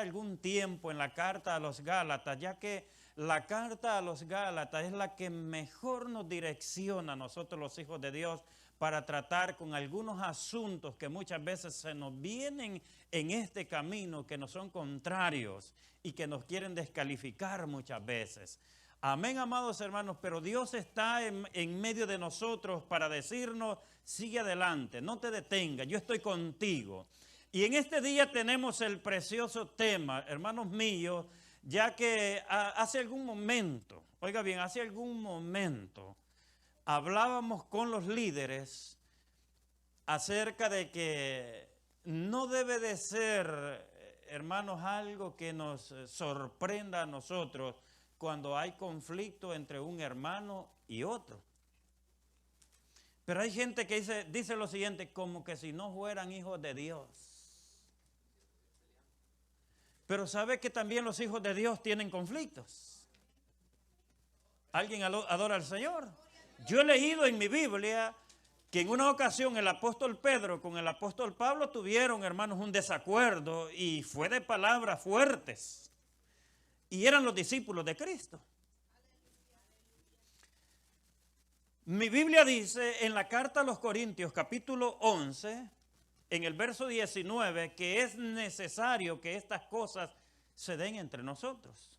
algún tiempo en la carta a los Gálatas, ya que la carta a los Gálatas es la que mejor nos direcciona a nosotros los hijos de Dios para tratar con algunos asuntos que muchas veces se nos vienen en este camino, que nos son contrarios y que nos quieren descalificar muchas veces. Amén, amados hermanos, pero Dios está en medio de nosotros para decirnos, sigue adelante, no te detengas, yo estoy contigo. Y en este día tenemos el precioso tema, hermanos míos, ya que hace algún momento, oiga bien, hace algún momento hablábamos con los líderes acerca de que no debe de ser, hermanos, algo que nos sorprenda a nosotros cuando hay conflicto entre un hermano y otro. Pero hay gente que dice lo siguiente, como que si no fueran hijos de Dios. Pero ¿sabe que también los hijos de Dios tienen conflictos? ¿Alguien adora al Señor? Yo he leído en mi Biblia que en una ocasión el apóstol Pedro con el apóstol Pablo tuvieron, hermanos, un desacuerdo y fue de palabras fuertes. Y eran los discípulos de Cristo. Mi Biblia dice en la carta a los Corintios, capítulo 11, en el verso 19, que es necesario que estas cosas se den entre nosotros.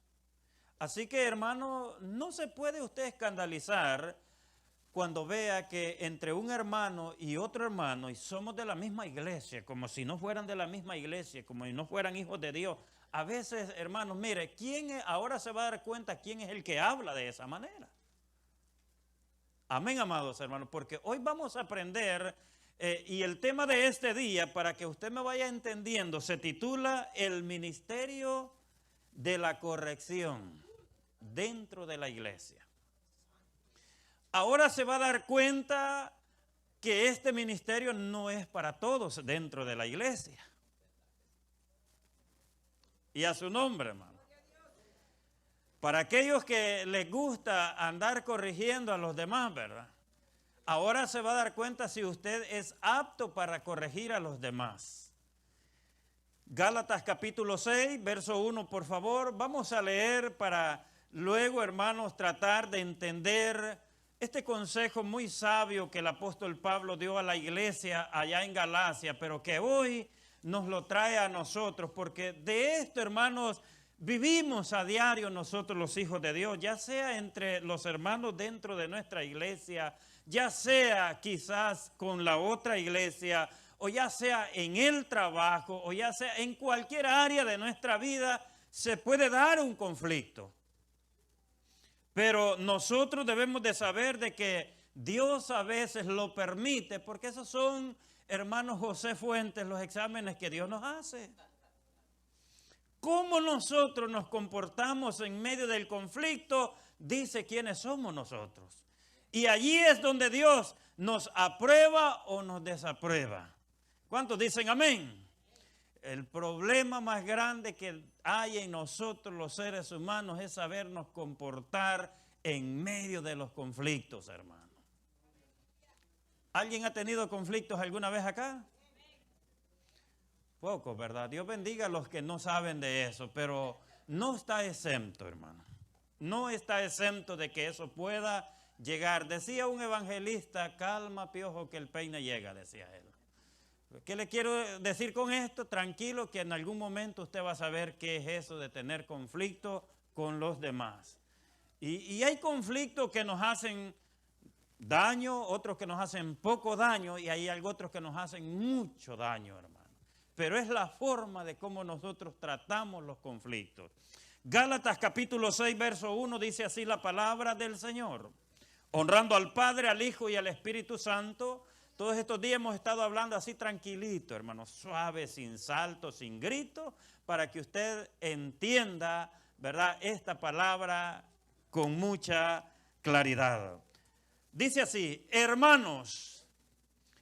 Así que, hermano, no se puede usted escandalizar cuando vea que entre un hermano y otro hermano, y somos de la misma iglesia, como si no fueran de la misma iglesia, como si no fueran hijos de Dios. A veces, hermanos, mire, ahora se va a dar cuenta quién es el que habla de esa manera. Amén, amados hermanos, porque hoy vamos a aprender, y el tema de este día, para que usted me vaya entendiendo, se titula El ministerio de la corrección dentro de la iglesia. Ahora se va a dar cuenta que este ministerio no es para todos dentro de la iglesia. Y a su nombre, hermano. Para aquellos que les gusta andar corrigiendo a los demás, ¿verdad? Ahora se va a dar cuenta si usted es apto para corregir a los demás. Gálatas capítulo 6, verso 1, por favor. Vamos a leer para luego, hermanos, tratar de entender este consejo muy sabio que el apóstol Pablo dio a la iglesia allá en Galacia, pero que hoy nos lo trae a nosotros, porque de esto, hermanos, vivimos a diario nosotros los hijos de Dios, ya sea entre los hermanos dentro de nuestra iglesia, ya sea quizás con la otra iglesia, o ya sea en el trabajo, o ya sea en cualquier área de nuestra vida, se puede dar un conflicto. Pero nosotros debemos de saber de que Dios a veces lo permite, porque esos son, hermano José Fuentes, los exámenes que Dios nos hace. Cómo nosotros nos comportamos en medio del conflicto, dice quiénes somos nosotros. Y allí es donde Dios nos aprueba o nos desaprueba. ¿Cuántos dicen amén? El problema más grande que hay en nosotros los seres humanos es sabernos comportar en medio de los conflictos, hermano. ¿Alguien ha tenido conflictos alguna vez acá? Pocos, ¿verdad? Dios bendiga a los que no saben de eso, pero no está exento, hermano. No está exento de que eso pueda llegar. Decía un evangelista, calma, piojo, que el peine llega, decía él. ¿Qué le quiero decir con esto? Tranquilo, que en algún momento usted va a saber qué es eso de tener conflicto con los demás. Y hay conflictos que nos hacen daño, otros que nos hacen poco daño, y hay otros que nos hacen mucho daño, hermano. Pero es la forma de cómo nosotros tratamos los conflictos. Gálatas capítulo 6, verso 1 dice así la palabra del Señor. Honrando al Padre, al Hijo y al Espíritu Santo. Todos estos días hemos estado hablando así tranquilito, hermano, suave, sin salto, sin grito, para que usted entienda, ¿verdad?, esta palabra con mucha claridad. Dice así, hermanos,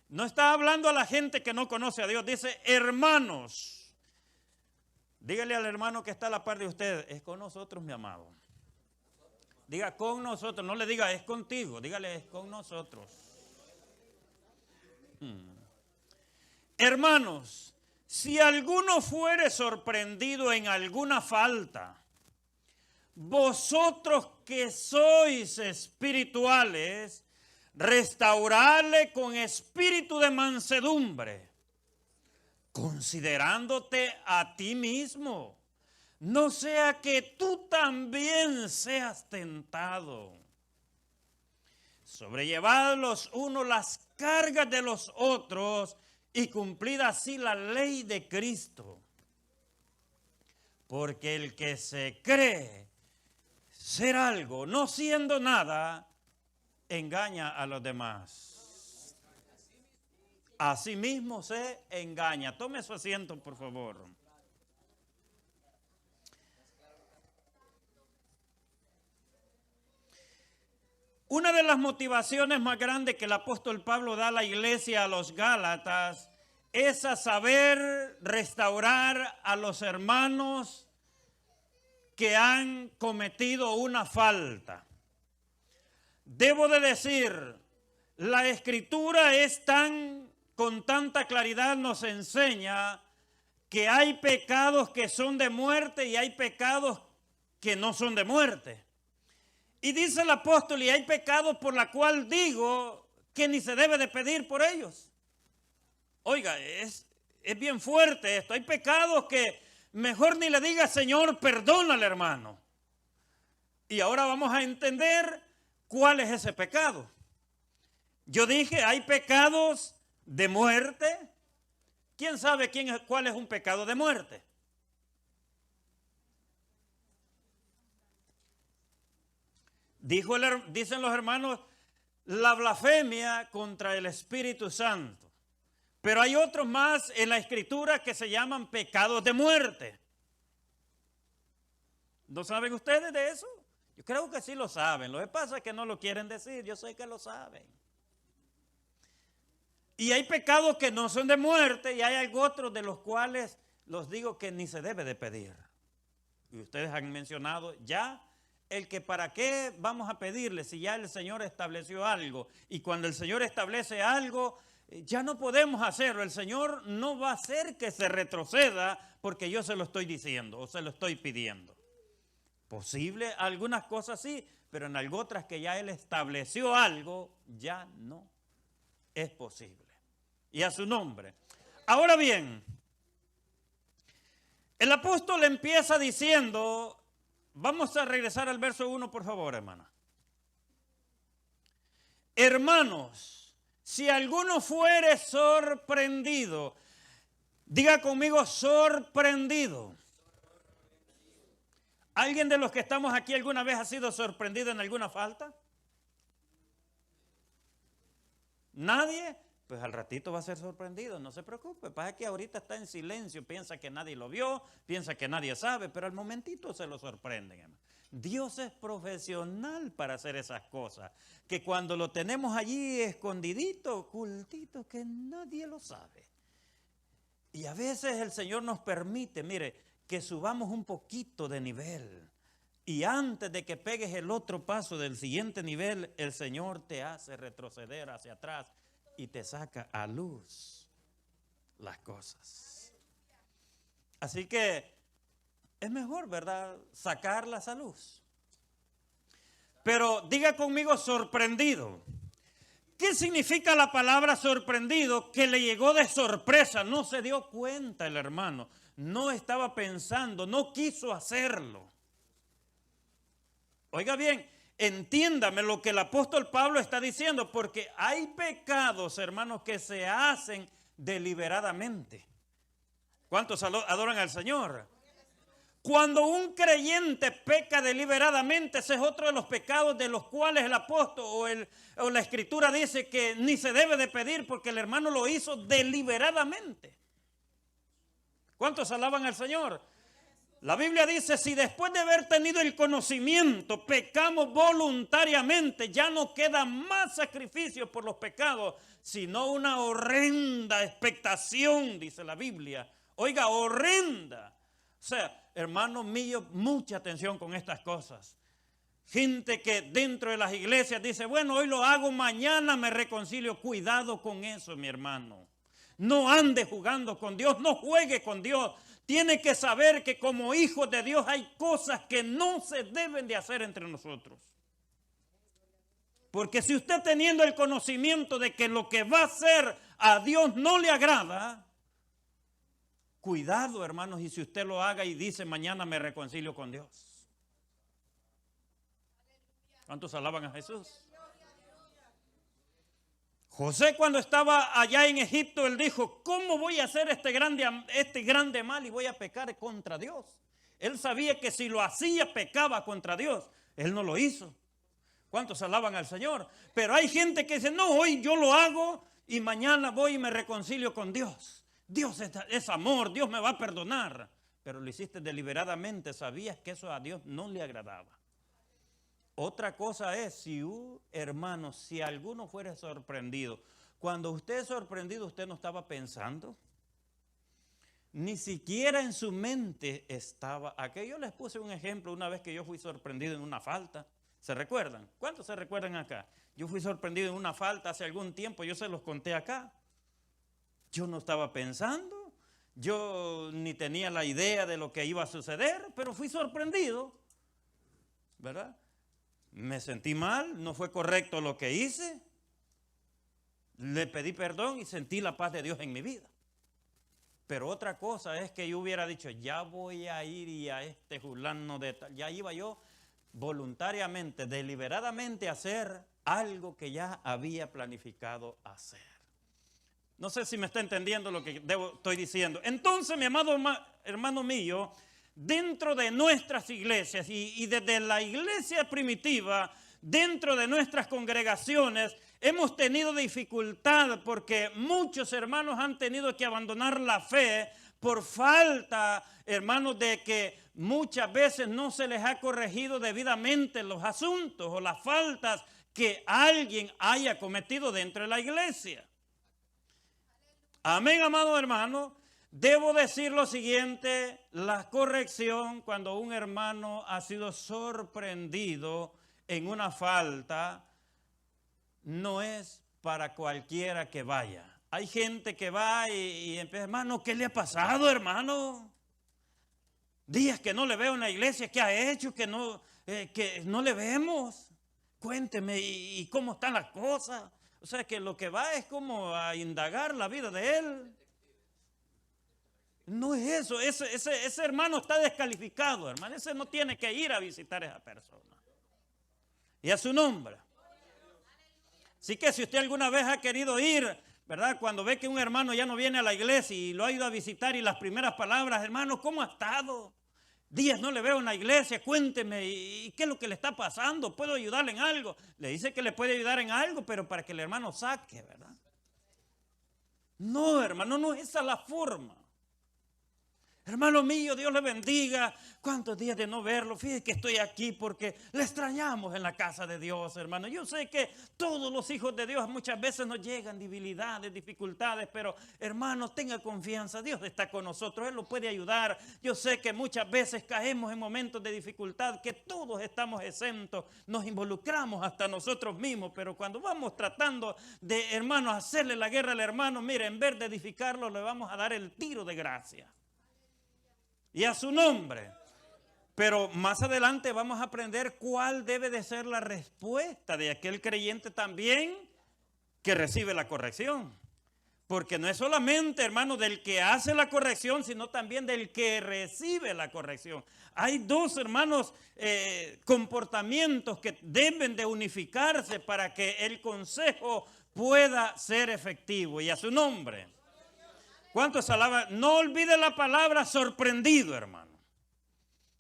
no está hablando a la gente que no conoce a Dios, dice hermanos. Dígale al hermano que está a la par de usted, es con nosotros, mi amado. Diga con nosotros, no le diga es contigo, dígale es con nosotros. Hermanos, si alguno fuere sorprendido en alguna falta, vosotros que sois espirituales, restaurarle con espíritu de mansedumbre, considerándote a ti mismo, no sea que tú también seas tentado. Sobrellevad los unos las cargas de los otros y cumplid así la ley de Cristo. Porque el que se cree ser algo, no siendo nada, engaña a los demás. Asimismo se engaña. Tome su asiento, por favor. Una de las motivaciones más grandes que el apóstol Pablo da a la iglesia, a los Gálatas, es a saber restaurar a los hermanos que han cometido una falta. Debo de decir, la Escritura con tanta claridad nos enseña que hay pecados que son de muerte y hay pecados que no son de muerte. Y dice el apóstol, y hay pecados por la cual digo que ni se debe de pedir por ellos. Oiga, es bien fuerte esto. Hay pecados que mejor ni le diga, Señor, perdónale, hermano. Y ahora vamos a entender cuál es ese pecado. Yo dije, hay pecados de muerte. ¿Quién sabe cuál es un pecado de muerte? Dicen los hermanos, la blasfemia contra el Espíritu Santo. Pero hay otros más en la Escritura que se llaman pecados de muerte. ¿No saben ustedes de eso? Yo creo que sí lo saben. Lo que pasa es que no lo quieren decir. Yo sé que lo saben. Y hay pecados que no son de muerte y hay otros de los cuales los digo que ni se debe de pedir. Y ustedes han mencionado ya el que para qué vamos a pedirle si ya el Señor estableció algo. Y cuando el Señor establece algo, ya no podemos hacerlo. El Señor no va a hacer que se retroceda porque yo se lo estoy diciendo o se lo estoy pidiendo. Posible, algunas cosas sí, pero en algo otras que ya Él estableció algo, ya no es posible. Y a su nombre. Ahora bien, el apóstol empieza diciendo, vamos a regresar al verso 1, por favor, hermana. Hermanos, si alguno fuere sorprendido, diga conmigo sorprendido. ¿Alguien de los que estamos aquí alguna vez ha sido sorprendido en alguna falta? ¿Nadie? Pues al ratito va a ser sorprendido, no se preocupe. Pasa que ahorita está en silencio, piensa que nadie lo vio, piensa que nadie sabe, pero al momentito se lo sorprenden, hermano. Dios es profesional para hacer esas cosas, que cuando lo tenemos allí escondidito, ocultito, que nadie lo sabe. Y a veces el Señor nos permite, mire, que subamos un poquito de nivel. Y antes de que pegues el otro paso del siguiente nivel, el Señor te hace retroceder hacia atrás y te saca a luz las cosas. Así que es mejor, ¿verdad?, sacarlas a luz. Pero diga conmigo sorprendido. ¿Qué significa la palabra sorprendido? Que le llegó de sorpresa, no se dio cuenta el hermano, no estaba pensando, no quiso hacerlo. Oiga bien, entiéndame lo que el apóstol Pablo está diciendo, porque hay pecados, hermanos, que se hacen deliberadamente. ¿Cuántos adoran al Señor? Cuando un creyente peca deliberadamente, ese es otro de los pecados de los cuales el apóstol o la Escritura dice que ni se debe de pedir porque el hermano lo hizo deliberadamente. ¿Cuántos alaban al Señor? La Biblia dice, si después de haber tenido el conocimiento pecamos voluntariamente, ya no queda más sacrificio por los pecados, sino una horrenda expectación, dice la Biblia. Oiga, horrenda. O sea, hermanos míos, mucha atención con estas cosas. Gente que dentro de las iglesias dice, bueno, hoy lo hago, mañana me reconcilio. Cuidado con eso, mi hermano. No ande jugando con Dios, no juegue con Dios. Tiene que saber que como hijos de Dios hay cosas que no se deben de hacer entre nosotros. Porque si usted teniendo el conocimiento de que lo que va a hacer a Dios no le agrada, cuidado, hermanos, y si usted lo haga y dice mañana me reconcilio con Dios. ¿Cuántos alaban a Jesús? José cuando estaba allá en Egipto, él dijo, ¿cómo voy a hacer este grande mal y voy a pecar contra Dios? Él sabía que si lo hacía pecaba contra Dios. Él no lo hizo. ¿Cuántos alaban al Señor? Pero hay gente que dice, no, hoy yo lo hago y mañana voy y me reconcilio con Dios. Dios es amor, Dios me va a perdonar. Pero lo hiciste deliberadamente, sabías que eso a Dios no le agradaba. Otra cosa es, si hermano, si alguno fuera sorprendido, cuando usted es sorprendido, usted no estaba pensando, ni siquiera en su mente estaba. Aquí yo les puse un ejemplo una vez que yo fui sorprendido en una falta. ¿Se recuerdan? ¿Cuántos se recuerdan acá? Yo fui sorprendido en una falta hace algún tiempo, yo se los conté acá. Yo no estaba pensando, yo ni tenía la idea de lo que iba a suceder, pero fui sorprendido, ¿verdad? Me sentí mal, no fue correcto lo que hice, le pedí perdón y sentí la paz de Dios en mi vida. Pero otra cosa es que yo hubiera dicho, ya voy a ir y a este fulano de tal, ya iba yo voluntariamente, deliberadamente a hacer algo que ya había planificado hacer. No sé si me está entendiendo lo que estoy diciendo. Entonces, mi amado hermano mío, dentro de nuestras iglesias y desde la iglesia primitiva, dentro de nuestras congregaciones, hemos tenido dificultad porque muchos hermanos han tenido que abandonar la fe por falta, hermanos, de que muchas veces no se les ha corregido debidamente los asuntos o las faltas que alguien haya cometido dentro de la iglesia. Amén, amado hermano. Debo decir lo siguiente, la corrección cuando un hermano ha sido sorprendido en una falta no es para cualquiera que vaya. Hay gente que va y empieza, hermano, ¿qué le ha pasado, hermano? Días que no le veo en la iglesia, ¿qué ha hecho? Que no le vemos. Cuénteme, ¿y cómo están las cosas? O sea, que lo que va es como a indagar la vida de él. No es eso, ese hermano está descalificado, hermano. Ese no tiene que ir a visitar a esa persona. Y a su nombre. Así que si usted alguna vez ha querido ir, ¿verdad? Cuando ve que un hermano ya no viene a la iglesia y lo ha ido a visitar y las primeras palabras, hermano, ¿cómo ha estado? Días no le veo en la iglesia, cuénteme, ¿y qué es lo que le está pasando? ¿Puedo ayudarle en algo? Le dice que le puede ayudar en algo, pero para que el hermano saque, ¿verdad? No, hermano, no es esa la forma. Hermano mío, Dios le bendiga. ¿Cuántos días de no verlo? Fíjese que estoy aquí porque le extrañamos en la casa de Dios, hermano. Yo sé que todos los hijos de Dios muchas veces nos llegan debilidades, dificultades, pero hermano, tenga confianza. Dios está con nosotros, Él lo puede ayudar. Yo sé que muchas veces caemos en momentos de dificultad, que todos estamos exentos, nos involucramos hasta nosotros mismos, pero cuando vamos tratando de, hermanos, hacerle la guerra al hermano, mire, en vez de edificarlo, le vamos a dar el tiro de gracia. Y a su nombre. Pero más adelante vamos a aprender cuál debe de ser la respuesta de aquel creyente también que recibe la corrección. Porque no es solamente, hermano, del que hace la corrección, sino también del que recibe la corrección. Hay dos, hermanos, comportamientos que deben de unificarse para que el consejo pueda ser efectivo. Y a su nombre. ¿Cuántos alaban? No olvide la palabra sorprendido, hermano.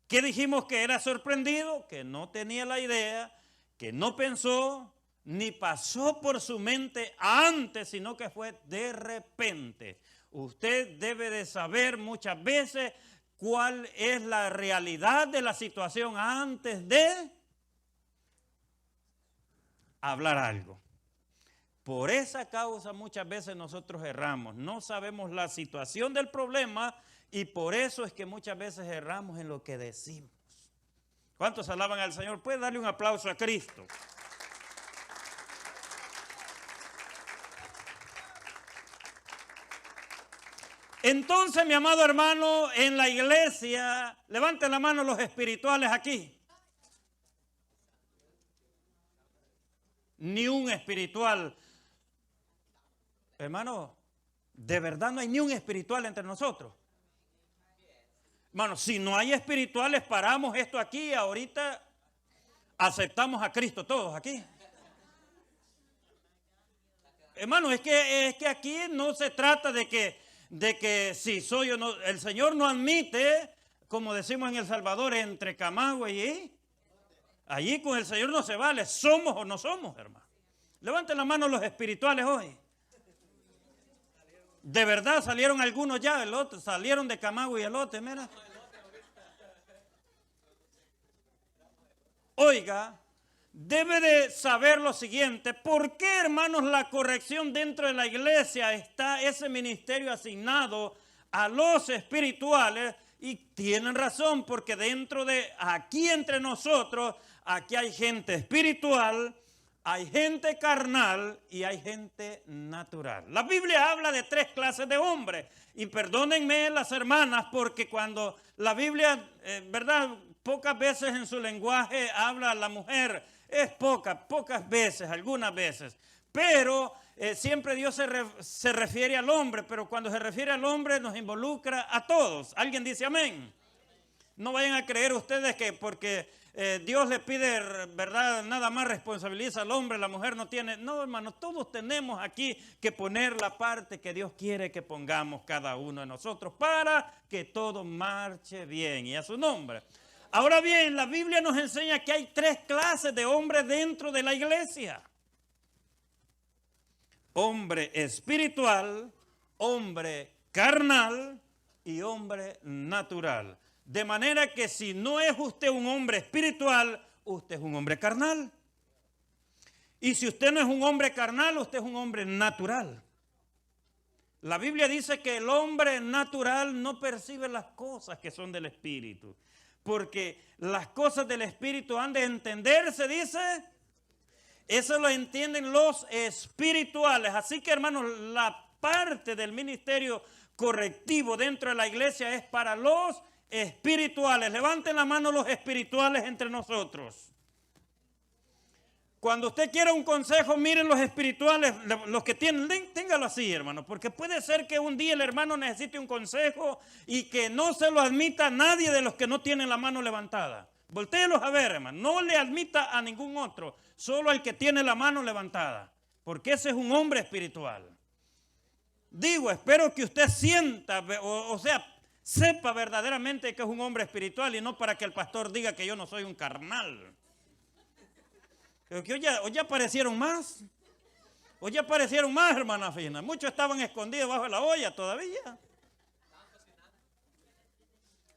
¿Qué dijimos que era sorprendido? Que no tenía la idea, que no pensó, ni pasó por su mente antes, sino que fue de repente. Usted debe de saber muchas veces cuál es la realidad de la situación antes de hablar algo. Por esa causa muchas veces nosotros erramos, no sabemos la situación del problema y por eso es que muchas veces erramos en lo que decimos. ¿Cuántos alaban al Señor? ¿Puede darle un aplauso a Cristo? Entonces, mi amado hermano, en la iglesia, levanten la mano los espirituales aquí. Ni un espiritual. Hermano, de verdad no hay ni un espiritual entre nosotros. Hermano, si no hay espirituales, paramos esto aquí. Ahorita aceptamos a Cristo todos aquí. Hermano, es que aquí no se trata de que si soy o no. El Señor no admite, como decimos en El Salvador, entre Camagüey y allí con el Señor no se vale. Somos o no somos, hermano. Levanten la mano los espirituales hoy. De verdad salieron algunos ya, el otro, salieron de Camagüey y elote, mira. Oiga, debe de saber lo siguiente. ¿Por qué, hermanos, la corrección dentro de la iglesia está ese ministerio asignado a los espirituales? Y tienen razón, porque dentro de aquí entre nosotros, aquí hay gente espiritual, hay gente carnal y hay gente natural. La Biblia habla de 3 clases de hombres. Y perdónenme las hermanas, porque cuando la Biblia, ¿verdad? Pocas veces en su lenguaje habla a la mujer. Es pocas veces, algunas veces. Pero siempre Dios se refiere al hombre. Pero cuando se refiere al hombre nos involucra a todos. ¿Alguien dice amén? No vayan a creer ustedes que porque Dios le pide, ¿verdad? Nada más responsabiliza al hombre, la mujer no tiene. No, hermano, todos tenemos aquí que poner la parte que Dios quiere que pongamos cada uno de nosotros para que todo marche bien y a su nombre. Ahora bien, la Biblia nos enseña que hay 3 clases de hombres dentro de la iglesia. Hombre espiritual, hombre carnal y hombre natural. De manera que si no es usted un hombre espiritual, usted es un hombre carnal. Y si usted no es un hombre carnal, usted es un hombre natural. La Biblia dice que el hombre natural no percibe las cosas que son del espíritu. Porque las cosas del espíritu han de entenderse, dice. Eso lo entienden los espirituales. Así que, hermanos, la parte del ministerio correctivo dentro de la iglesia es para los espirituales. Levanten la mano los espirituales entre nosotros. Cuando usted quiera un consejo, miren los espirituales, los que tienen, téngalo así, hermano, porque puede ser que un día el hermano necesite un consejo y que no se lo admita a nadie de los que no tienen la mano levantada. Voltéelos a ver, hermano, no le admita a ningún otro, solo al que tiene la mano levantada, porque ese es un hombre espiritual. Digo, espero que usted sienta, o sea, sepa verdaderamente que es un hombre espiritual y no para que el pastor diga que yo no soy un carnal. Pero que hoy ya aparecieron más. Hoy ya aparecieron más, hermana Fina. Muchos estaban escondidos bajo la olla todavía.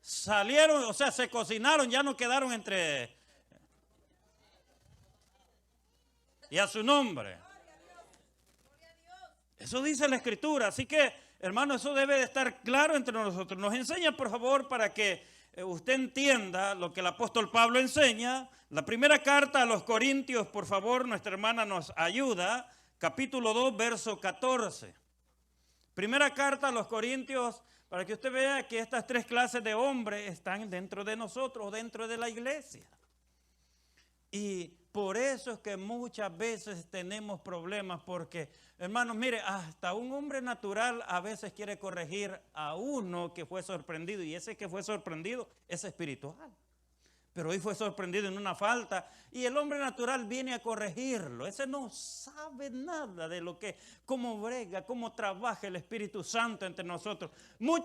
Salieron, o sea, se cocinaron, ya no quedaron entre... Y a su nombre. Eso dice la Escritura, así que, hermano, eso debe de estar claro entre nosotros. Nos enseña, por favor, para que usted entienda lo que el apóstol Pablo enseña. La primera carta a los Corintios, por favor, nuestra hermana nos ayuda. Capítulo 2, verso 14. Primera carta a los Corintios, para que usted vea que estas 3 clases de hombres están dentro de nosotros, dentro de la iglesia. Y por eso es que muchas veces tenemos problemas, porque, hermanos, mire, hasta un hombre natural a veces quiere corregir a uno que fue sorprendido, y ese que fue sorprendido es espiritual. Pero hoy fue sorprendido en una falta y el hombre natural viene a corregirlo. Ese no sabe nada de lo que, cómo brega, cómo trabaja el Espíritu Santo entre nosotros.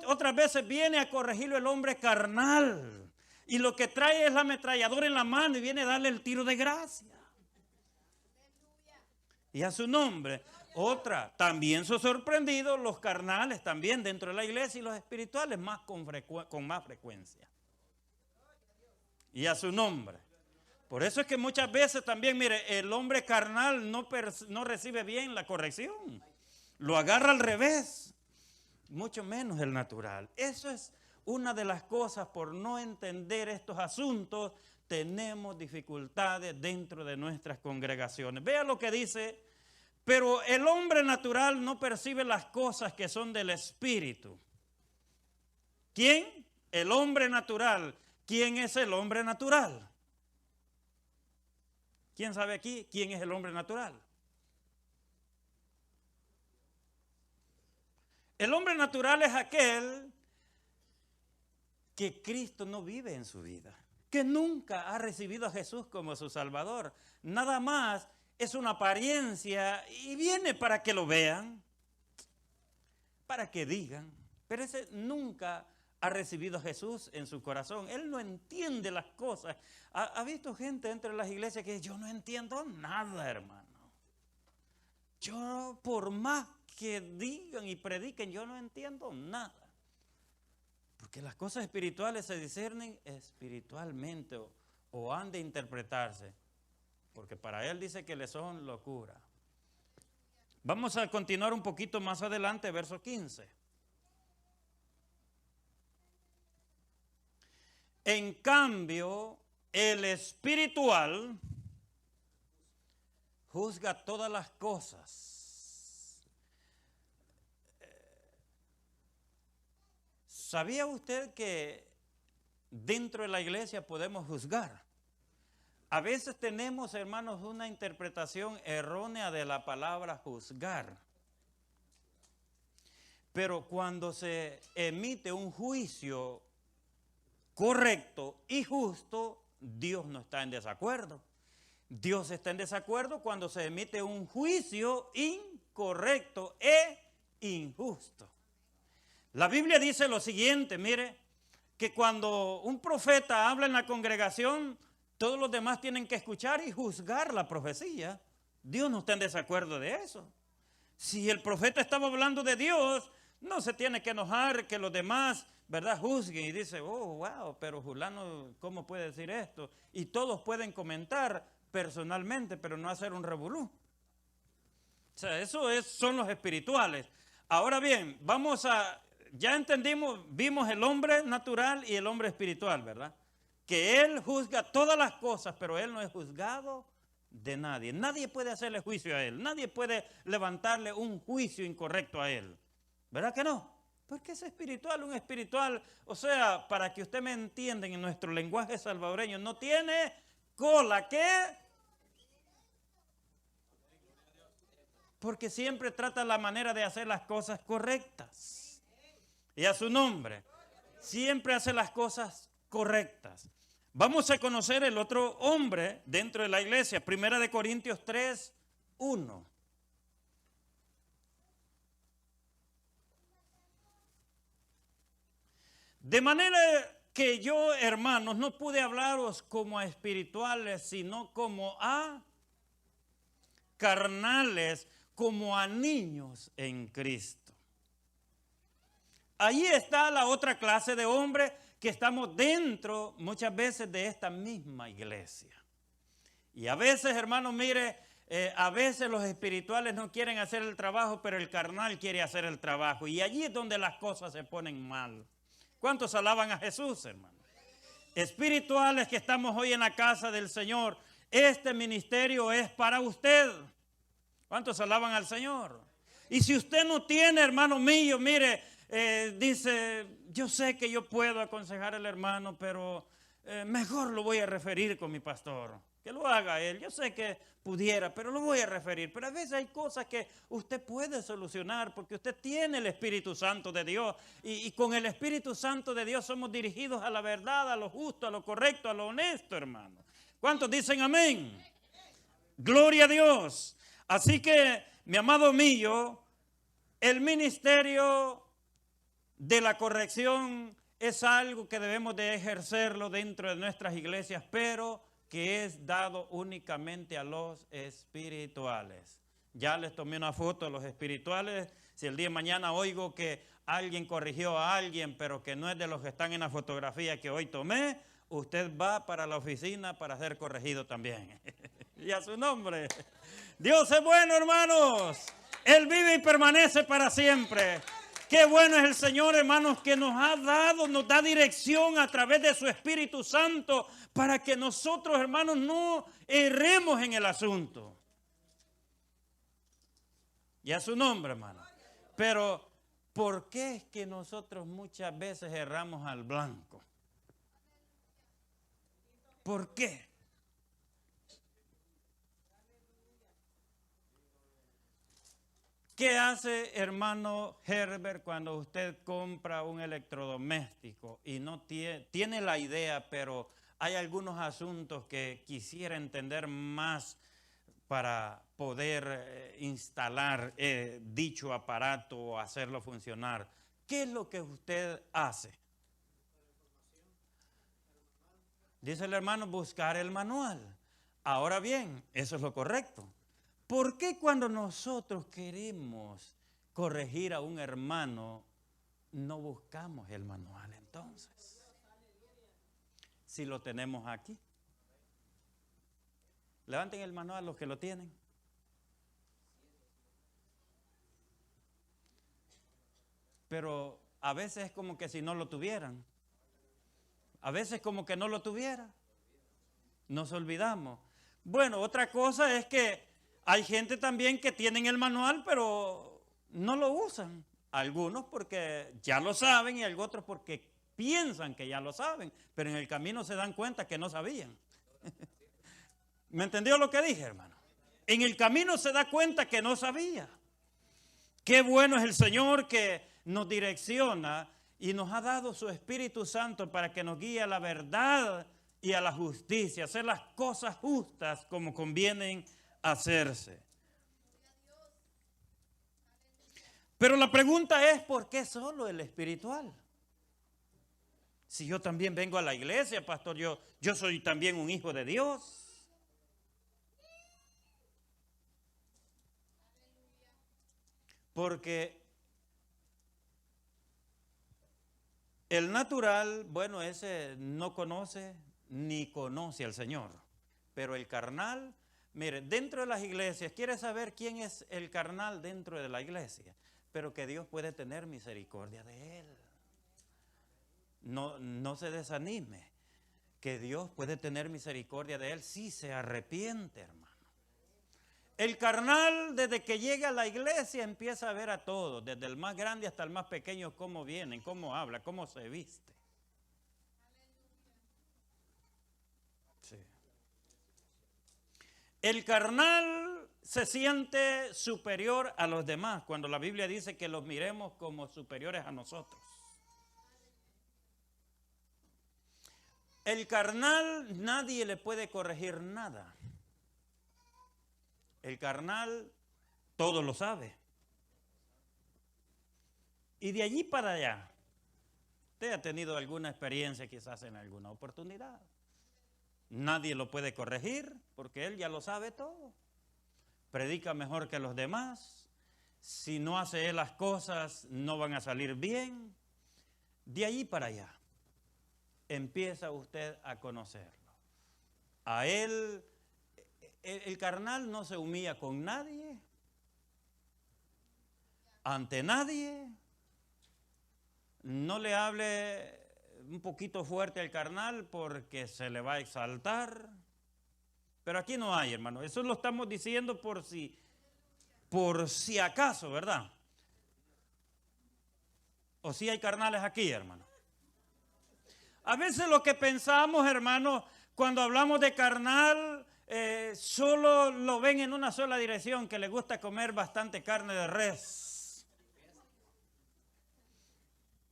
Otras veces viene a corregirlo el hombre carnal. Y lo que trae es la ametralladora en la mano y viene a darle el tiro de gracia. Y a su nombre. Otra, también son sorprendidos los carnales también dentro de la iglesia y los espirituales más con más frecuencia. Y a su nombre. Por eso es que muchas veces también, mire, el hombre carnal no recibe bien la corrección. Lo agarra al revés. Mucho menos el natural. Eso es una de las cosas, por no entender estos asuntos, tenemos dificultades dentro de nuestras congregaciones. Vea lo que dice, pero el hombre natural no percibe las cosas que son del Espíritu. ¿Quién? El hombre natural. ¿Quién es el hombre natural? ¿Quién sabe aquí quién es el hombre natural? El hombre natural es aquel que Cristo no vive en su vida, que nunca ha recibido a Jesús como su Salvador. Nada más es una apariencia y viene para que lo vean, para que digan, pero ese nunca ha recibido a Jesús en su corazón. Él no entiende las cosas. ¿Ha visto gente entre las iglesias que yo no entiendo nada, hermano? Yo, por más que digan y prediquen, yo no entiendo nada. Porque las cosas espirituales se discernen espiritualmente o han de interpretarse. Porque para él dice que le son locura. Vamos a continuar un poquito más adelante, verso 15. En cambio, el espiritual juzga todas las cosas. ¿Sabía usted que dentro de la iglesia podemos juzgar? A veces tenemos, hermanos, una interpretación errónea de la palabra juzgar. Pero cuando se emite un juicio correcto y justo, Dios no está en desacuerdo. Dios está en desacuerdo cuando se emite un juicio incorrecto e injusto. La Biblia dice lo siguiente, mire, que cuando un profeta habla en la congregación, todos los demás tienen que escuchar y juzgar la profecía. Dios no está en desacuerdo de eso. Si el profeta estaba hablando de Dios, no se tiene que enojar que los demás, ¿verdad?, juzguen y dice, oh, wow, pero fulano, ¿cómo puede decir esto? Y todos pueden comentar personalmente, pero no hacer un revolú. O sea, son los espirituales. Ahora bien, ya entendimos, vimos el hombre natural y el hombre espiritual, ¿verdad? Que él juzga todas las cosas, pero él no es juzgado de nadie. Nadie puede hacerle juicio a él. Nadie puede levantarle un juicio incorrecto a él. ¿Verdad que no? Porque es espiritual, un espiritual, o sea, para que usted me entienda en nuestro lenguaje salvadoreño, no tiene cola, ¿qué? Porque siempre trata la manera de hacer las cosas correctas. Y a su nombre, siempre hace las cosas correctas. Vamos a conocer el otro hombre dentro de la iglesia, 1 Corintios 3, 1. De manera que yo, hermanos, no pude hablaros como a espirituales, sino como a carnales, como a niños en Cristo. Ahí está la otra clase de hombres que estamos dentro muchas veces de esta misma iglesia. Y a veces, hermanos, mire, a veces los espirituales no quieren hacer el trabajo, pero el carnal quiere hacer el trabajo. Y allí es donde las cosas se ponen mal. ¿Cuántos alaban a Jesús, hermano? Espirituales que estamos hoy en la casa del Señor, este ministerio es para usted. ¿Cuántos alaban al Señor? Y si usted no tiene, hermano mío, mire, dice, yo sé que yo puedo aconsejar al hermano, pero mejor lo voy a referir con mi pastor. Que lo haga él. Yo sé que pudiera, pero lo voy a referir. Pero a veces hay cosas que usted puede solucionar porque usted tiene el Espíritu Santo de Dios. Y con el Espíritu Santo de Dios somos dirigidos a la verdad, a lo justo, a lo correcto, a lo honesto, hermano. ¿Cuántos dicen amén? Gloria a Dios. Así que, mi amado mío, el ministerio de la corrección es algo que debemos de ejercerlo dentro de nuestras iglesias, pero que es dado únicamente a los espirituales. Ya les tomé una foto a los espirituales. Si el día de mañana oigo que alguien corrigió a alguien, pero que no es de los que están en la fotografía que hoy tomé, usted va para la oficina para ser corregido también. Y a su nombre. Dios es bueno, hermanos. Él vive y permanece para siempre. Qué bueno es el Señor, hermanos, que nos da dirección a través de su Espíritu Santo para que nosotros, hermanos, no erremos en el asunto. Y a su nombre, hermano. Pero ¿Por qué es que nosotros muchas veces erramos al blanco? ¿Por qué? ¿Qué hace, hermano Herbert, cuando usted compra un electrodoméstico y no tiene la idea, pero hay algunos asuntos que quisiera entender más para poder instalar dicho aparato o hacerlo funcionar? ¿Qué es lo que usted hace? Dice el hermano, buscar el manual. Ahora bien, eso es lo correcto. ¿Por qué cuando nosotros queremos corregir a un hermano, no buscamos el manual entonces? Si lo tenemos aquí. Levanten el manual los que lo tienen. Pero a veces es como que si no lo tuvieran. A veces como que no lo tuviera. Nos olvidamos. Bueno, otra cosa es que hay gente también que tienen el manual, pero no lo usan. Algunos porque ya lo saben y otros porque piensan que ya lo saben, pero en el camino se dan cuenta que no sabían. ¿Me entendió lo que dije, hermano? En el camino se da cuenta que no sabía. Qué bueno es el Señor que nos direcciona y nos ha dado su Espíritu Santo para que nos guíe a la verdad y a la justicia, hacer las cosas justas como convienen hacerse. Pero la pregunta es, ¿por qué solo el espiritual? Si yo también vengo a la iglesia, pastor, yo soy también un hijo de Dios. Porque el natural, bueno, ese no conoce ni conoce al Señor. Pero el carnal, mire, dentro de las iglesias, ¿quiere saber quién es el carnal dentro de la iglesia? Pero que Dios puede tener misericordia de él. No se desanime, que Dios puede tener misericordia de él si se arrepiente, hermano. El carnal, desde que llega a la iglesia, empieza a ver a todos, desde el más grande hasta el más pequeño, cómo vienen, cómo habla, cómo se viste. Sí. El carnal se siente superior a los demás, cuando la Biblia dice que los miremos como superiores a nosotros. El carnal nadie le puede corregir nada. El carnal todo lo sabe. Y de allí para allá, usted ha tenido alguna experiencia quizás en alguna oportunidad. Nadie lo puede corregir porque él ya lo sabe todo. Predica mejor que los demás. Si no hace él las cosas, no van a salir bien. De allí para allá, empieza usted a conocerlo. A él, el carnal no se humilla con nadie, ante nadie. No le hable un poquito fuerte al carnal porque se le va a exaltar. Pero aquí no hay, hermano. Eso lo estamos diciendo por si acaso, ¿verdad? ¿O si hay carnales aquí, hermano? A veces lo que pensamos, hermano, cuando hablamos de carnal, solo lo ven en una sola dirección, que le gusta comer bastante carne de res.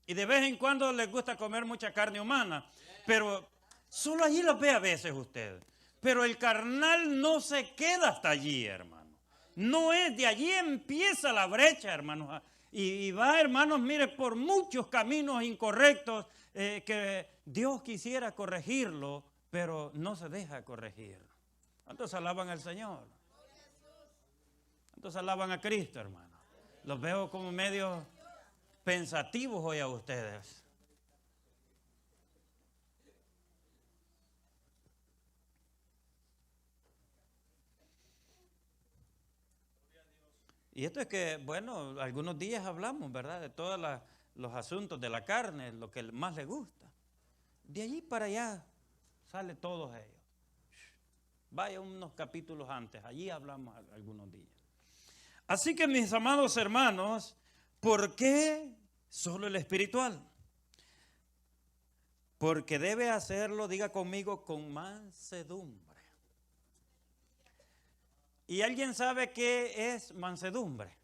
Y de vez en cuando les gusta comer mucha carne humana. Pero solo allí lo ve a veces usted. Pero el carnal no se queda hasta allí, hermano. No es, de allí empieza la brecha, hermanos. Y va, hermanos, mire, por muchos caminos incorrectos que Dios quisiera corregirlo, pero no se deja corregir. ¿Cuántos alaban al Señor? ¿Cuántos alaban a Cristo, hermano? Los veo como medio pensativos hoy a ustedes. Y esto es que, bueno, algunos días hablamos, ¿verdad? De todos los asuntos de la carne, lo que más le gusta. De allí para allá sale todos ellos. Vaya unos capítulos antes, allí hablamos algunos días. Así que mis amados hermanos, ¿Por qué solo el espiritual? Porque debe hacerlo, diga conmigo, con mansedumbre. ¿Y alguien sabe qué es mansedumbre?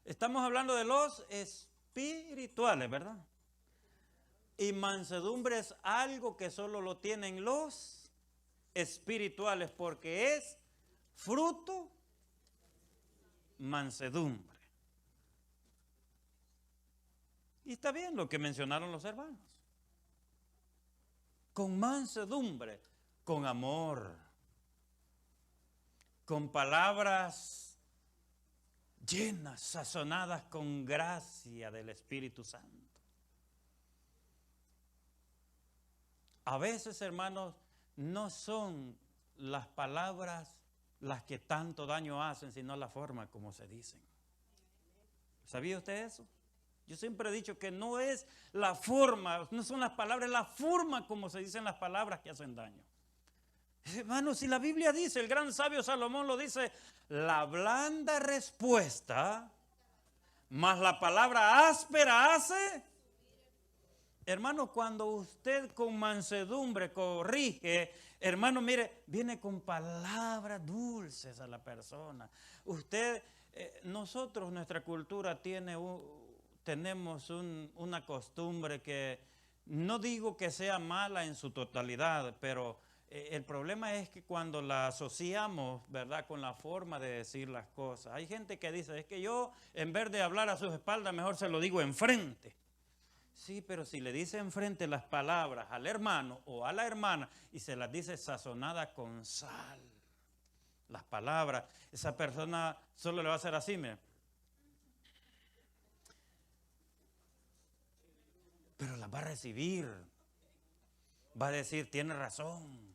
Estamos hablando de los espirituales, ¿verdad? Y mansedumbre es algo que solo lo tienen los espirituales porque es fruto mansedumbre. Y está bien lo que mencionaron los hermanos. Con mansedumbre, con amor, con palabras llenas, sazonadas con gracia del Espíritu Santo. A veces, hermanos, no son las palabras las que tanto daño hacen, sino la forma como se dicen. ¿Sabía usted eso? Yo siempre he dicho que no es la forma, no son las palabras, es la forma como se dicen las palabras que hacen daño. Hermano, si la Biblia dice, el gran sabio Salomón lo dice, la blanda respuesta más la palabra áspera hace. Hermano, cuando usted con mansedumbre corrige, hermano, mire, viene con palabras dulces a la persona. Usted, nosotros, nuestra cultura tenemos una costumbre que no digo que sea mala en su totalidad, pero el problema es que cuando la asociamos, ¿verdad?, con la forma de decir las cosas. Hay gente que dice, es que yo en vez de hablar a sus espaldas, mejor se lo digo enfrente. Sí, pero si le dice enfrente las palabras al hermano o a la hermana y se las dice sazonadas con sal, las palabras, esa persona solo le va a hacer así, mira. Pero las va a recibir. Va a decir, tiene razón.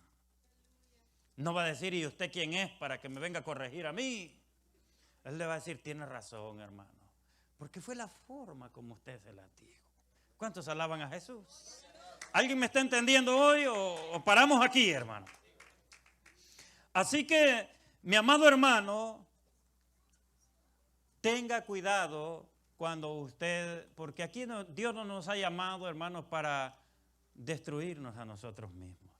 No va a decir, ¿y usted quién es para que me venga a corregir a mí? Él le va a decir, tiene razón, hermano. Porque fue la forma como usted se la dijo. ¿Cuántos alaban a Jesús? ¿Alguien me está entendiendo hoy o paramos aquí, hermano? Así que, mi amado hermano, tenga cuidado cuando usted, porque aquí Dios no nos ha llamado, hermanos, para destruirnos a nosotros mismos.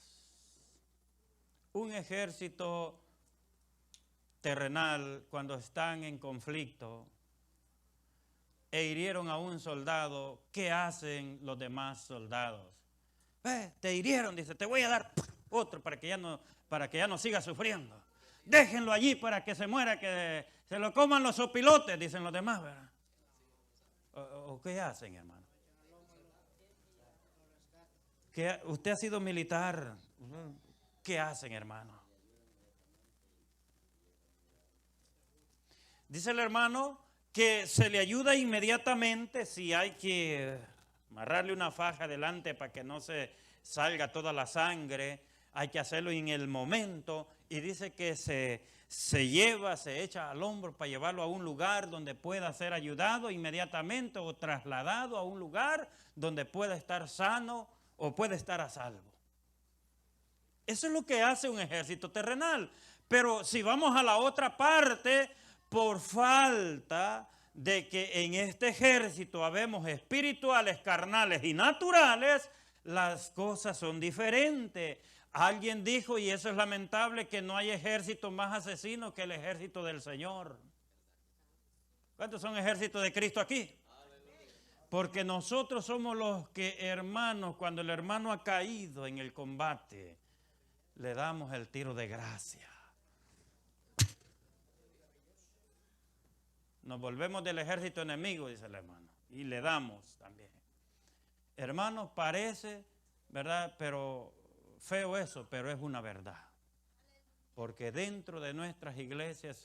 Un ejército terrenal, cuando están en conflicto e hirieron a un soldado, ¿qué hacen los demás soldados? Te hirieron, dice, te voy a dar otro para que ya no siga sufriendo. Déjenlo allí para que se muera, que se lo coman los opilotes, dicen los demás, ¿verdad? ¿O qué hacen, hermano? Usted ha sido militar. ¿Qué hacen, hermano? Dice el hermano que se le ayuda inmediatamente si hay que amarrarle una faja delante para que no se salga toda la sangre. Hay que hacerlo en el momento. Y dice que se echa al hombro para llevarlo a un lugar donde pueda ser ayudado inmediatamente o trasladado a un lugar donde pueda estar sano o pueda estar a salvo. Eso es lo que hace un ejército terrenal. Pero si vamos a la otra parte, por falta de que en este ejército habemos espirituales, carnales y naturales, las cosas son diferentes. Alguien dijo, y eso es lamentable, que no hay ejército más asesino que el ejército del Señor. ¿Cuántos son ejércitos de Cristo aquí? Porque nosotros somos los que, hermanos, cuando el hermano ha caído en el combate, le damos el tiro de gracia. Nos volvemos del ejército enemigo, dice el hermano, y le damos también. Hermanos, parece, ¿verdad? Pero feo eso, pero es una verdad. Porque dentro de nuestras iglesias,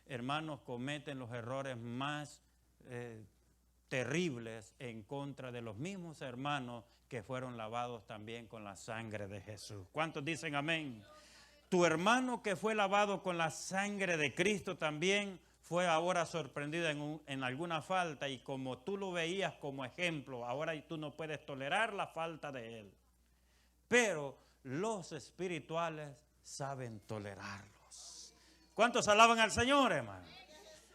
hermanos, cometen los errores más terribles en contra de los mismos hermanos que fueron lavados también con la sangre de Jesús. ¿Cuántos dicen amén? Tu hermano que fue lavado con la sangre de Cristo también fue ahora sorprendido en alguna falta, y como tú lo veías como ejemplo, ahora tú no puedes tolerar la falta de él. pero los espirituales saben tolerarlos. ¿Cuántos alaban al Señor, hermano?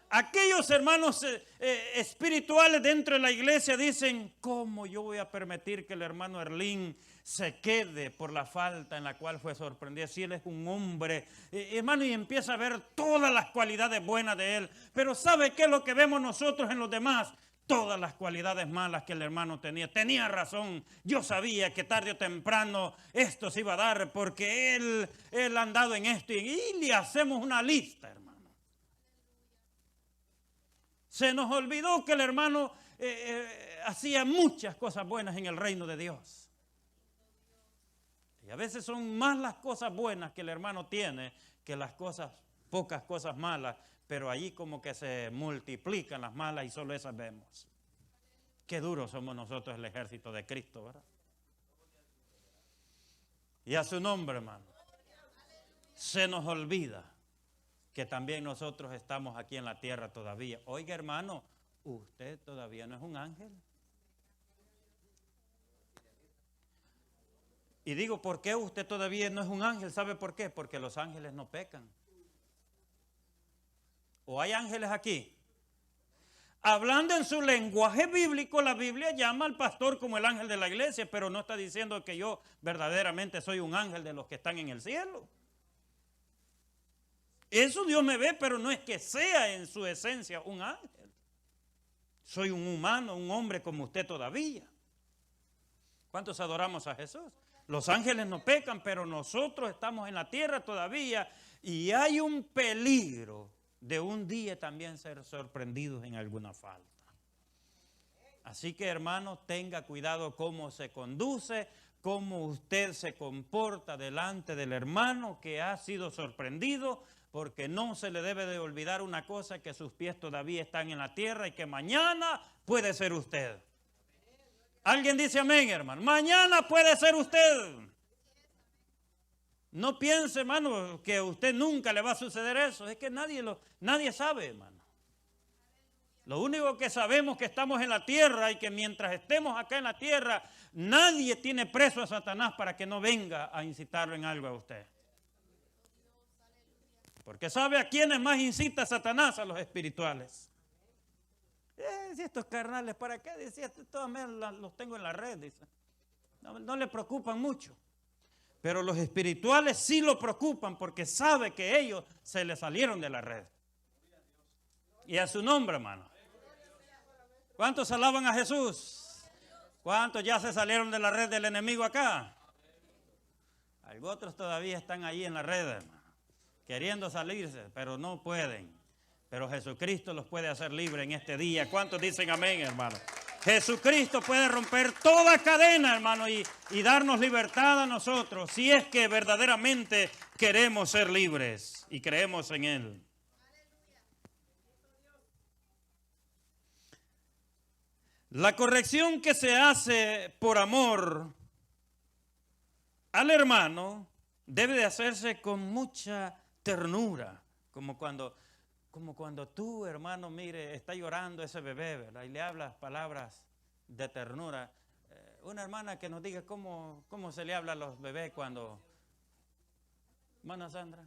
Aquellos hermanos espirituales dentro de la iglesia dicen, ¿cómo yo voy a permitir que el hermano Erlín se quede por la falta en la cual fue sorprendido? Si él es un hombre, hermano, y empieza a ver todas las cualidades buenas de él. Pero ¿sabe qué es lo que vemos nosotros en los demás? Todas las cualidades malas que el hermano tenía. Tenía razón. Yo sabía que tarde o temprano esto se iba a dar porque él ha andado en esto y le hacemos una lista, hermano. Se nos olvidó que el hermano hacía muchas cosas buenas en el reino de Dios. Y a veces son más las cosas buenas que el hermano tiene que las pocas cosas malas, pero allí como que se multiplican las malas y solo esas vemos. Qué duros somos nosotros el ejército de Cristo, ¿verdad? Y a su nombre, hermano. Se nos olvida que también nosotros estamos aquí en la tierra todavía. Oiga, hermano, usted todavía no es un ángel. Y digo, ¿por qué usted todavía no es un ángel? ¿Sabe por qué? Porque los ángeles no pecan. ¿O hay ángeles aquí? Hablando en su lenguaje bíblico, la Biblia llama al pastor como el ángel de la iglesia, pero no está diciendo que yo verdaderamente soy un ángel de los que están en el cielo. Eso Dios me ve, pero no es que sea en su esencia un ángel. Soy un humano, un hombre como usted todavía. ¿Cuántos adoramos a Jesús? Los ángeles no pecan, pero nosotros estamos en la tierra todavía y hay un peligro de un día también ser sorprendidos en alguna falta. Así que, hermano, tenga cuidado cómo se conduce, cómo usted se comporta delante del hermano que ha sido sorprendido, porque no se le debe de olvidar una cosa, que sus pies todavía están en la tierra y que mañana puede ser usted. ¿Alguien dice amén, hermano? Mañana puede ser usted. No piense, hermano, que a usted nunca le va a suceder eso. Es que nadie sabe, hermano. Lo único que sabemos es que estamos en la tierra y que mientras estemos acá en la tierra, nadie tiene preso a Satanás para que no venga a incitarlo en algo a usted. Porque ¿sabe a quiénes más incita Satanás? A los espirituales. Si estos carnales, ¿para qué? Decía, todos los tengo en la red. Dice. No le preocupan mucho. Pero los espirituales sí lo preocupan porque sabe que ellos se le salieron de la red. Y a su nombre, hermano. ¿Cuántos alaban a Jesús? ¿Cuántos ya se salieron de la red del enemigo acá? Otros todavía están ahí en la red, hermano, queriendo salirse, pero no pueden. Pero Jesucristo los puede hacer libres en este día. ¿Cuántos dicen amén, hermano? Jesucristo puede romper toda cadena, hermano, y darnos libertad a nosotros, si es que verdaderamente queremos ser libres y creemos en Él. La corrección que se hace por amor al hermano debe de hacerse con mucha ternura, como cuando tú, hermano, mire, está llorando ese bebé, ¿verdad? Y le hablas palabras de ternura. Una hermana que nos diga cómo se le habla a los bebés cuando... Hermana Sandra.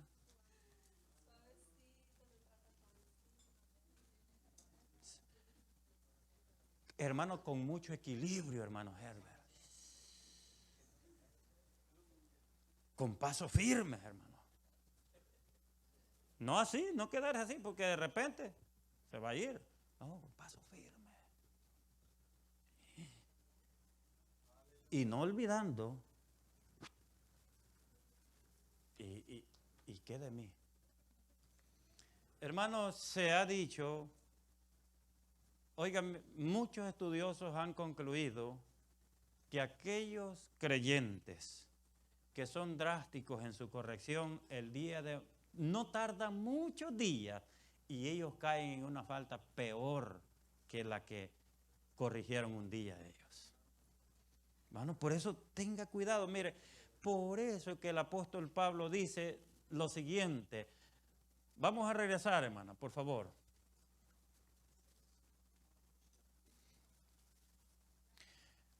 Hermano, con mucho equilibrio, hermano Herbert. Con paso firme, hermano. No así, no quedar así, porque de repente se va a ir. No, con paso firme. Y no olvidando. ¿Y qué de mí? Hermano, se ha dicho... Oigan, muchos estudiosos han concluido que aquellos creyentes que son drásticos en su corrección, no tardan muchos días y ellos caen en una falta peor que la que corrigieron un día ellos. Hermano, por eso tenga cuidado, mire, por eso que el apóstol Pablo dice lo siguiente. Vamos a regresar, hermana, por favor.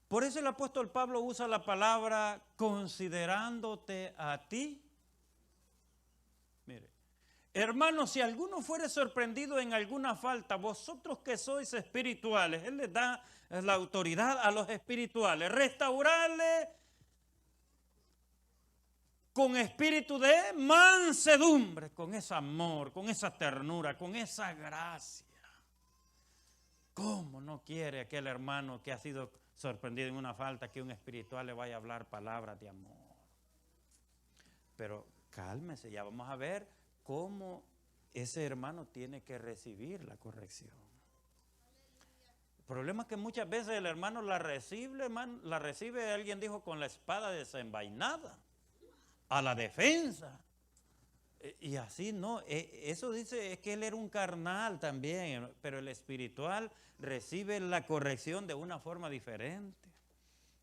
Por eso el apóstol Pablo usa la palabra considerándote a ti. Mire, hermanos, si alguno fuere sorprendido en alguna falta, vosotros que sois espirituales, Él les da la autoridad a los espirituales, restaurarle con espíritu de mansedumbre, con ese amor, con esa ternura, con esa gracia. ¿Cómo no quiere aquel hermano que ha sido sorprendido en una falta que un espiritual le vaya a hablar palabras de amor? Pero cálmese, ya vamos a ver cómo ese hermano tiene que recibir la corrección. El problema es que muchas veces el hermano la recibe, alguien dijo, con la espada desenvainada, a la defensa. Y así no, eso dice es que él era un carnal también, pero el espiritual recibe la corrección de una forma diferente.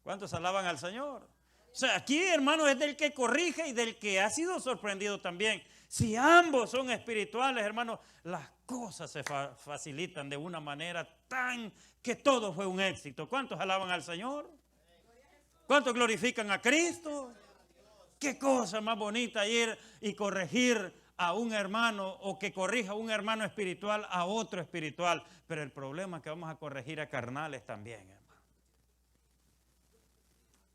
¿Cuántos alaban al Señor? O sea, aquí, hermano, es del que corrige y del que ha sido sorprendido también. Si ambos son espirituales, hermano, las cosas se facilitan de una manera tan que todo fue un éxito. ¿Cuántos alaban al Señor? ¿Cuántos glorifican a Cristo? Qué cosa más bonita ir y corregir a un hermano o que corrija a un hermano espiritual a otro espiritual. Pero el problema es que vamos a corregir a carnales también, hermano.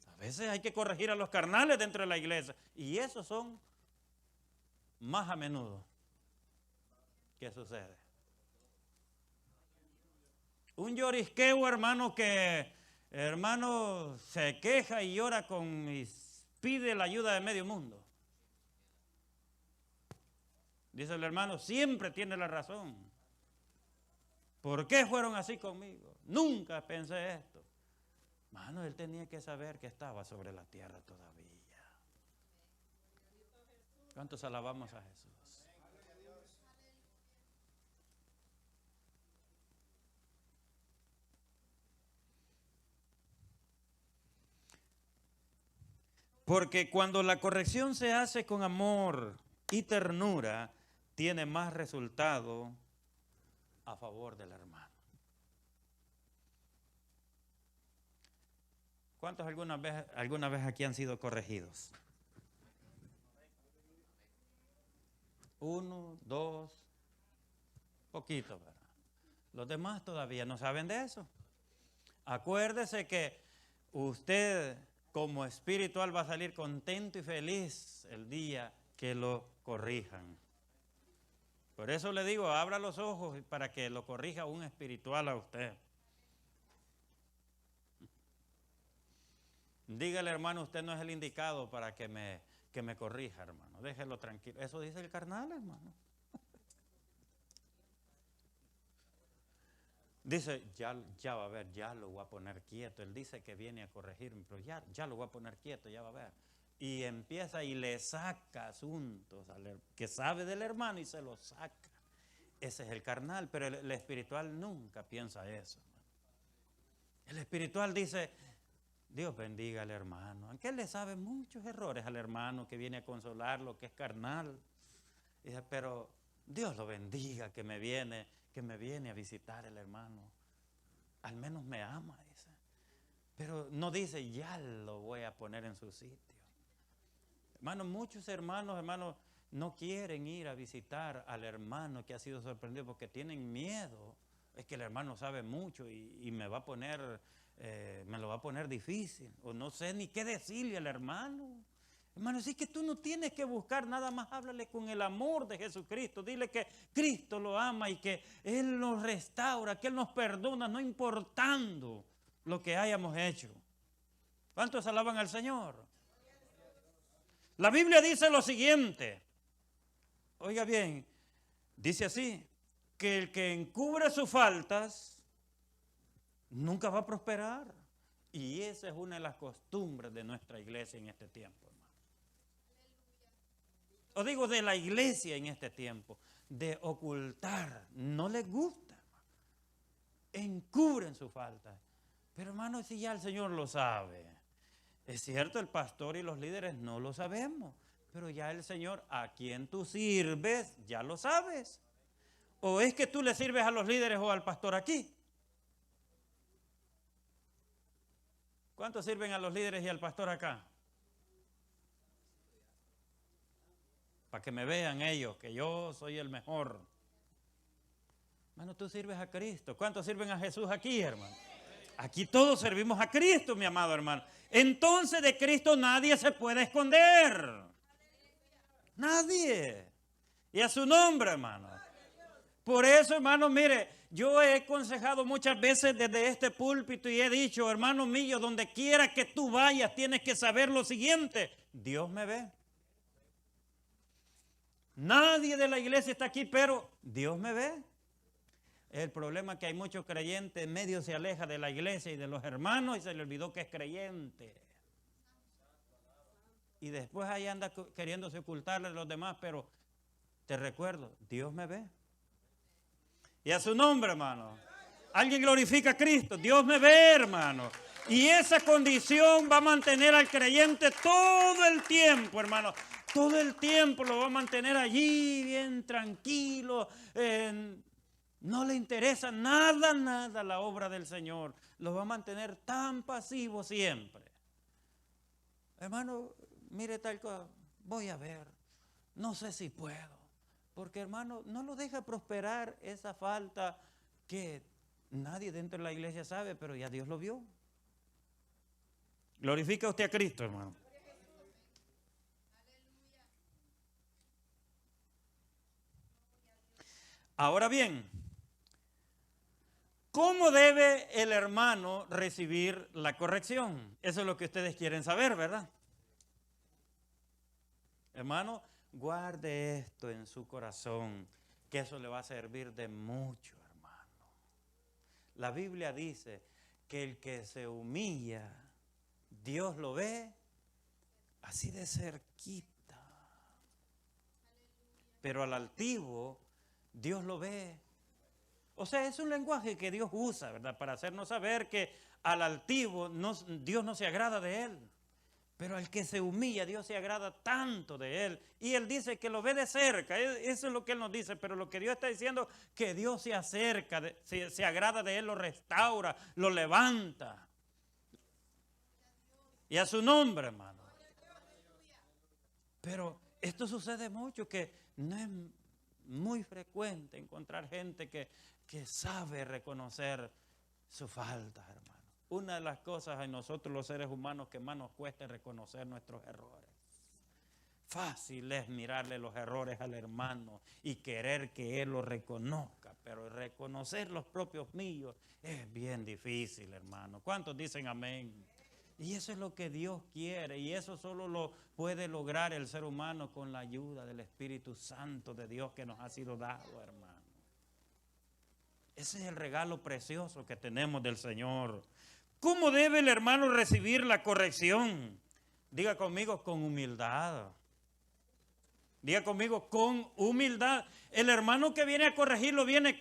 A veces hay que corregir a los carnales dentro de la iglesia. Y esos son más a menudo que sucede. Un llorisqueo, hermano, que hermano se queja y llora y pide la ayuda de medio mundo. Dice el hermano, siempre tiene la razón. ¿Por qué fueron así conmigo? Nunca pensé esto. Hermano, él tenía que saber que estaba sobre la tierra todavía. ¿Cuántos alabamos a Jesús? Porque cuando la corrección se hace con amor y ternura, tiene más resultado a favor del hermano. ¿Cuántos alguna vez aquí han sido corregidos? 1, 2, poquito, ¿verdad? Los demás todavía no saben de eso. Acuérdese que usted como espiritual va a salir contento y feliz el día que lo corrijan. Por eso le digo, abra los ojos para que lo corrija un espiritual a usted. Dígale, hermano, usted no es el indicado para que me corrija, hermano. Déjelo tranquilo. Eso dice el carnal, hermano. Dice, ya va a ver, ya lo voy a poner quieto. Él dice que viene a corregirme, pero ya lo voy a poner quieto, ya va a ver. Y empieza y le saca asuntos que sabe del hermano y se los saca. Ese es el carnal, pero el espiritual nunca piensa eso. El espiritual dice, Dios bendiga al hermano. Aunque él le sabe muchos errores al hermano que viene a consolarlo, que es carnal. Dice, pero Dios lo bendiga que me viene a visitar el hermano. Al menos me ama, dice. Pero no dice, ya lo voy a poner en su sitio. Hermano, muchos hermanos, no quieren ir a visitar al hermano que ha sido sorprendido porque tienen miedo. Es que el hermano sabe mucho y me lo va a poner difícil. O no sé ni qué decirle al hermano. Hermano, así que tú no tienes que buscar nada más, háblale con el amor de Jesucristo. Dile que Cristo lo ama y que Él nos restaura, que Él nos perdona, no importando lo que hayamos hecho. ¿Cuántos alaban al Señor? La Biblia dice lo siguiente. Oiga bien, dice así, que el que encubre sus faltas nunca va a prosperar. Y esa es una de las costumbres de nuestra iglesia en este tiempo, hermano. Os digo de la iglesia en este tiempo, de ocultar, no les gusta, hermano. Encubren sus faltas. Pero hermano, si ya el Señor lo sabe. Es cierto, el pastor y los líderes no lo sabemos, pero ya el Señor, a quien tú sirves, ya lo sabes. ¿O es que tú le sirves a los líderes o al pastor aquí? ¿Cuántos sirven a los líderes y al pastor acá? Para que me vean ellos, que yo soy el mejor. Hermano, tú sirves a Cristo. ¿Cuántos sirven a Jesús aquí, hermano? Aquí todos servimos a Cristo, mi amado hermano. Entonces de Cristo nadie se puede esconder. Nadie. Y a su nombre, hermano. Por eso, hermano, mire, yo he aconsejado muchas veces desde este púlpito y he dicho, hermano mío, donde quiera que tú vayas, tienes que saber lo siguiente: Dios me ve. Nadie de la iglesia está aquí, pero Dios me ve. El problema es que hay muchos creyentes, en medio se aleja de la iglesia y de los hermanos y se le olvidó que es creyente. Y después ahí anda queriéndose ocultarle a los demás, pero te recuerdo, Dios me ve. Y a su nombre, hermano. Alguien glorifica a Cristo, Dios me ve, hermano. Y esa condición va a mantener al creyente todo el tiempo, hermano. Todo el tiempo lo va a mantener allí, bien tranquilo. No le interesa nada la obra del Señor. Lo va a mantener tan pasivo siempre. Hermano, mire tal cosa, voy a ver, no sé si puedo. Porque, hermano, no lo deja prosperar esa falta que nadie dentro de la iglesia sabe, pero ya Dios lo vio. Glorifica usted a Cristo, hermano. Ahora bien, ¿cómo debe el hermano recibir la corrección? Eso es lo que ustedes quieren saber, ¿verdad? Hermano, guarde esto en su corazón, que eso le va a servir de mucho, hermano. La Biblia dice que el que se humilla, Dios lo ve así de cerquita. Pero al altivo, Dios lo ve. O sea, es un lenguaje que Dios usa, ¿verdad? Para hacernos saber que al altivo Dios no se agrada de él. Pero al que se humilla, Dios se agrada tanto de él. Y él dice que lo ve de cerca. Eso es lo que él nos dice. Pero lo que Dios está diciendo, que Dios se acerca, se agrada de él, lo restaura, lo levanta. Y a su nombre, hermano. Pero esto sucede mucho, que no es muy frecuente encontrar gente que sabe reconocer su falta, hermano. Una de las cosas a nosotros los seres humanos que más nos cuesta es reconocer nuestros errores. Fácil es mirarle los errores al hermano y querer que él los reconozca, pero reconocer los propios míos es bien difícil, hermano. ¿Cuántos dicen amén? Y eso es lo que Dios quiere, y eso solo lo puede lograr el ser humano con la ayuda del Espíritu Santo de Dios que nos ha sido dado, hermano. Ese es el regalo precioso que tenemos del Señor. ¿Cómo debe el hermano recibir la corrección? Diga conmigo, con humildad. Diga conmigo, con humildad. El hermano que viene a corregirlo viene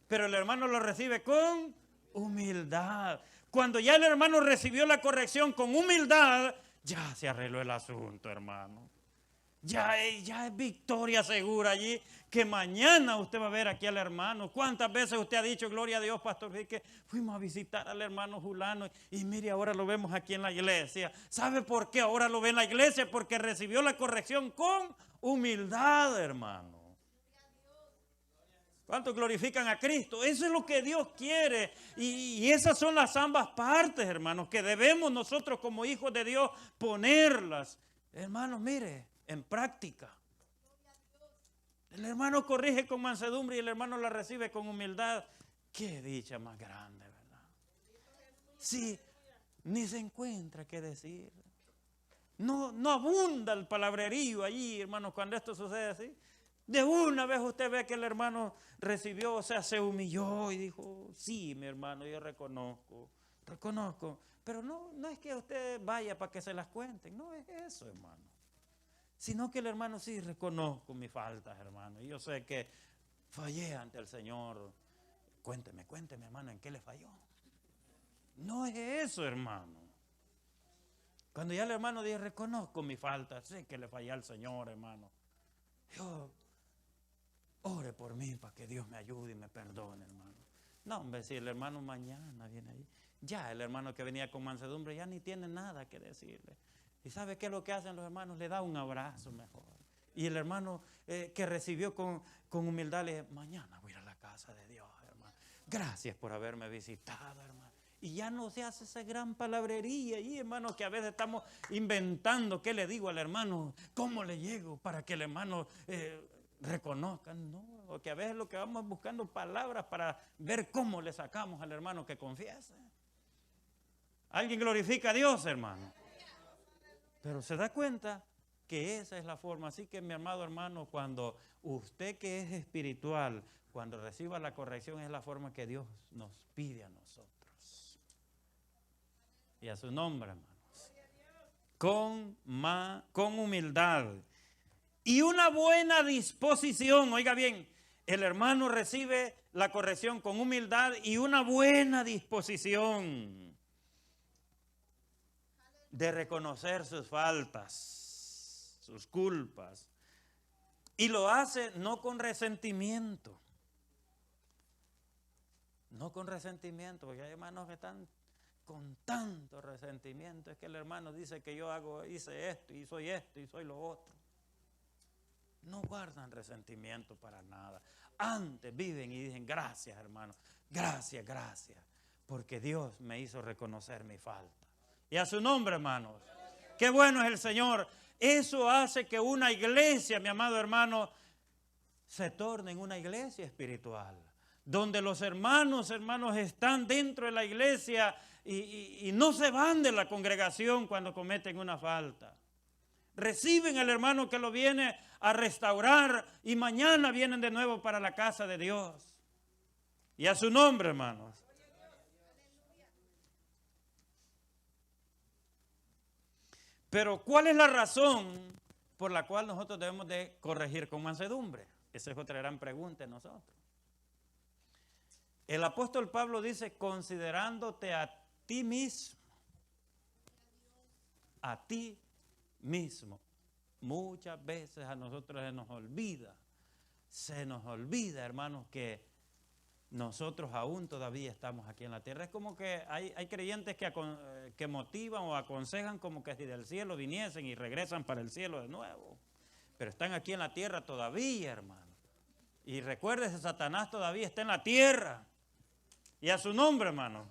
pero el hermano lo recibe con humildad. Cuando ya el hermano recibió la corrección con humildad, ya se arregló el asunto, hermano. Ya es victoria segura allí, que mañana usted va a ver aquí al hermano. ¿Cuántas veces usted ha dicho, gloria a Dios, pastor, que fuimos a visitar al hermano Julano y mire, ahora lo vemos aquí en la iglesia? ¿Sabe por qué ahora lo ve en la iglesia? Porque recibió la corrección con humildad, hermano. ¿Cuántos glorifican a Cristo? Eso es lo que Dios quiere. Y esas son las ambas partes, hermanos, que debemos nosotros como hijos de Dios ponerlas. Hermanos, mire, en práctica. El hermano corrige con mansedumbre y el hermano la recibe con humildad. Qué dicha más grande, ¿verdad? Sí, ni se encuentra qué decir. No abunda el palabrerío allí, hermanos, cuando esto sucede así. De una vez usted ve que el hermano recibió, o sea, se humilló y dijo, sí, mi hermano, yo reconozco. Pero no es que usted vaya para que se las cuenten, no es eso, hermano. Sino que el hermano, sí, reconozco mis faltas, hermano. Y yo sé que fallé ante el Señor. Cuénteme, hermano, ¿en qué le falló? No es eso, hermano. Cuando ya el hermano dice, reconozco mi falta, sé que le fallé al Señor, hermano. Yo ore por mí para que Dios me ayude y me perdone, hermano. No, hombre, si el hermano mañana viene ahí, ya el hermano que venía con mansedumbre ya ni tiene nada que decirle. ¿Y sabe qué es lo que hacen los hermanos? Le da un abrazo mejor. Y el hermano que recibió con humildad le dice, mañana voy a ir a la casa de Dios, hermano. Gracias por haberme visitado, hermano. Y ya no se hace esa gran palabrería ahí, hermano, que a veces estamos inventando. ¿Qué le digo al hermano? ¿Cómo le llego para que el hermano reconozca? No, porque a veces lo que vamos buscando palabras para ver cómo le sacamos al hermano que confiese. ¿Alguien glorifica a Dios, hermano? Pero se da cuenta que esa es la forma. Así que mi amado hermano, cuando usted que es espiritual, cuando reciba la corrección, es la forma que Dios nos pide a nosotros. Y a su nombre, hermanos. Con humildad y una buena disposición. Oiga bien, el hermano recibe la corrección con humildad y una buena disposición de reconocer sus faltas, sus culpas. Y lo hace no con resentimiento. No con resentimiento, porque hay hermanos que están con tanto resentimiento. Es que el hermano dice que yo hice esto y soy lo otro. No guardan resentimiento para nada. Antes viven y dicen, gracias hermano, gracias, porque Dios me hizo reconocer mi falta. Y a su nombre, hermanos, qué bueno es el Señor. Eso hace que una iglesia, mi amado hermano, se torne en una iglesia espiritual, donde los hermanos están dentro de la iglesia y no se van de la congregación cuando cometen una falta. Reciben al hermano que lo viene a restaurar y mañana vienen de nuevo para la casa de Dios. Y a su nombre, hermanos. Pero ¿cuál es la razón por la cual nosotros debemos de corregir con mansedumbre? Esa es otra gran pregunta de nosotros. El apóstol Pablo dice, considerándote a ti mismo. A ti mismo. Muchas veces a nosotros se nos olvida, hermanos, que nosotros aún todavía estamos aquí en la tierra. Es como que hay creyentes que motivan o aconsejan como que si del cielo viniesen y regresan para el cielo de nuevo. Pero están aquí en la tierra todavía, hermano. Y recuérdese, Satanás todavía está en la tierra. Y a su nombre, hermano.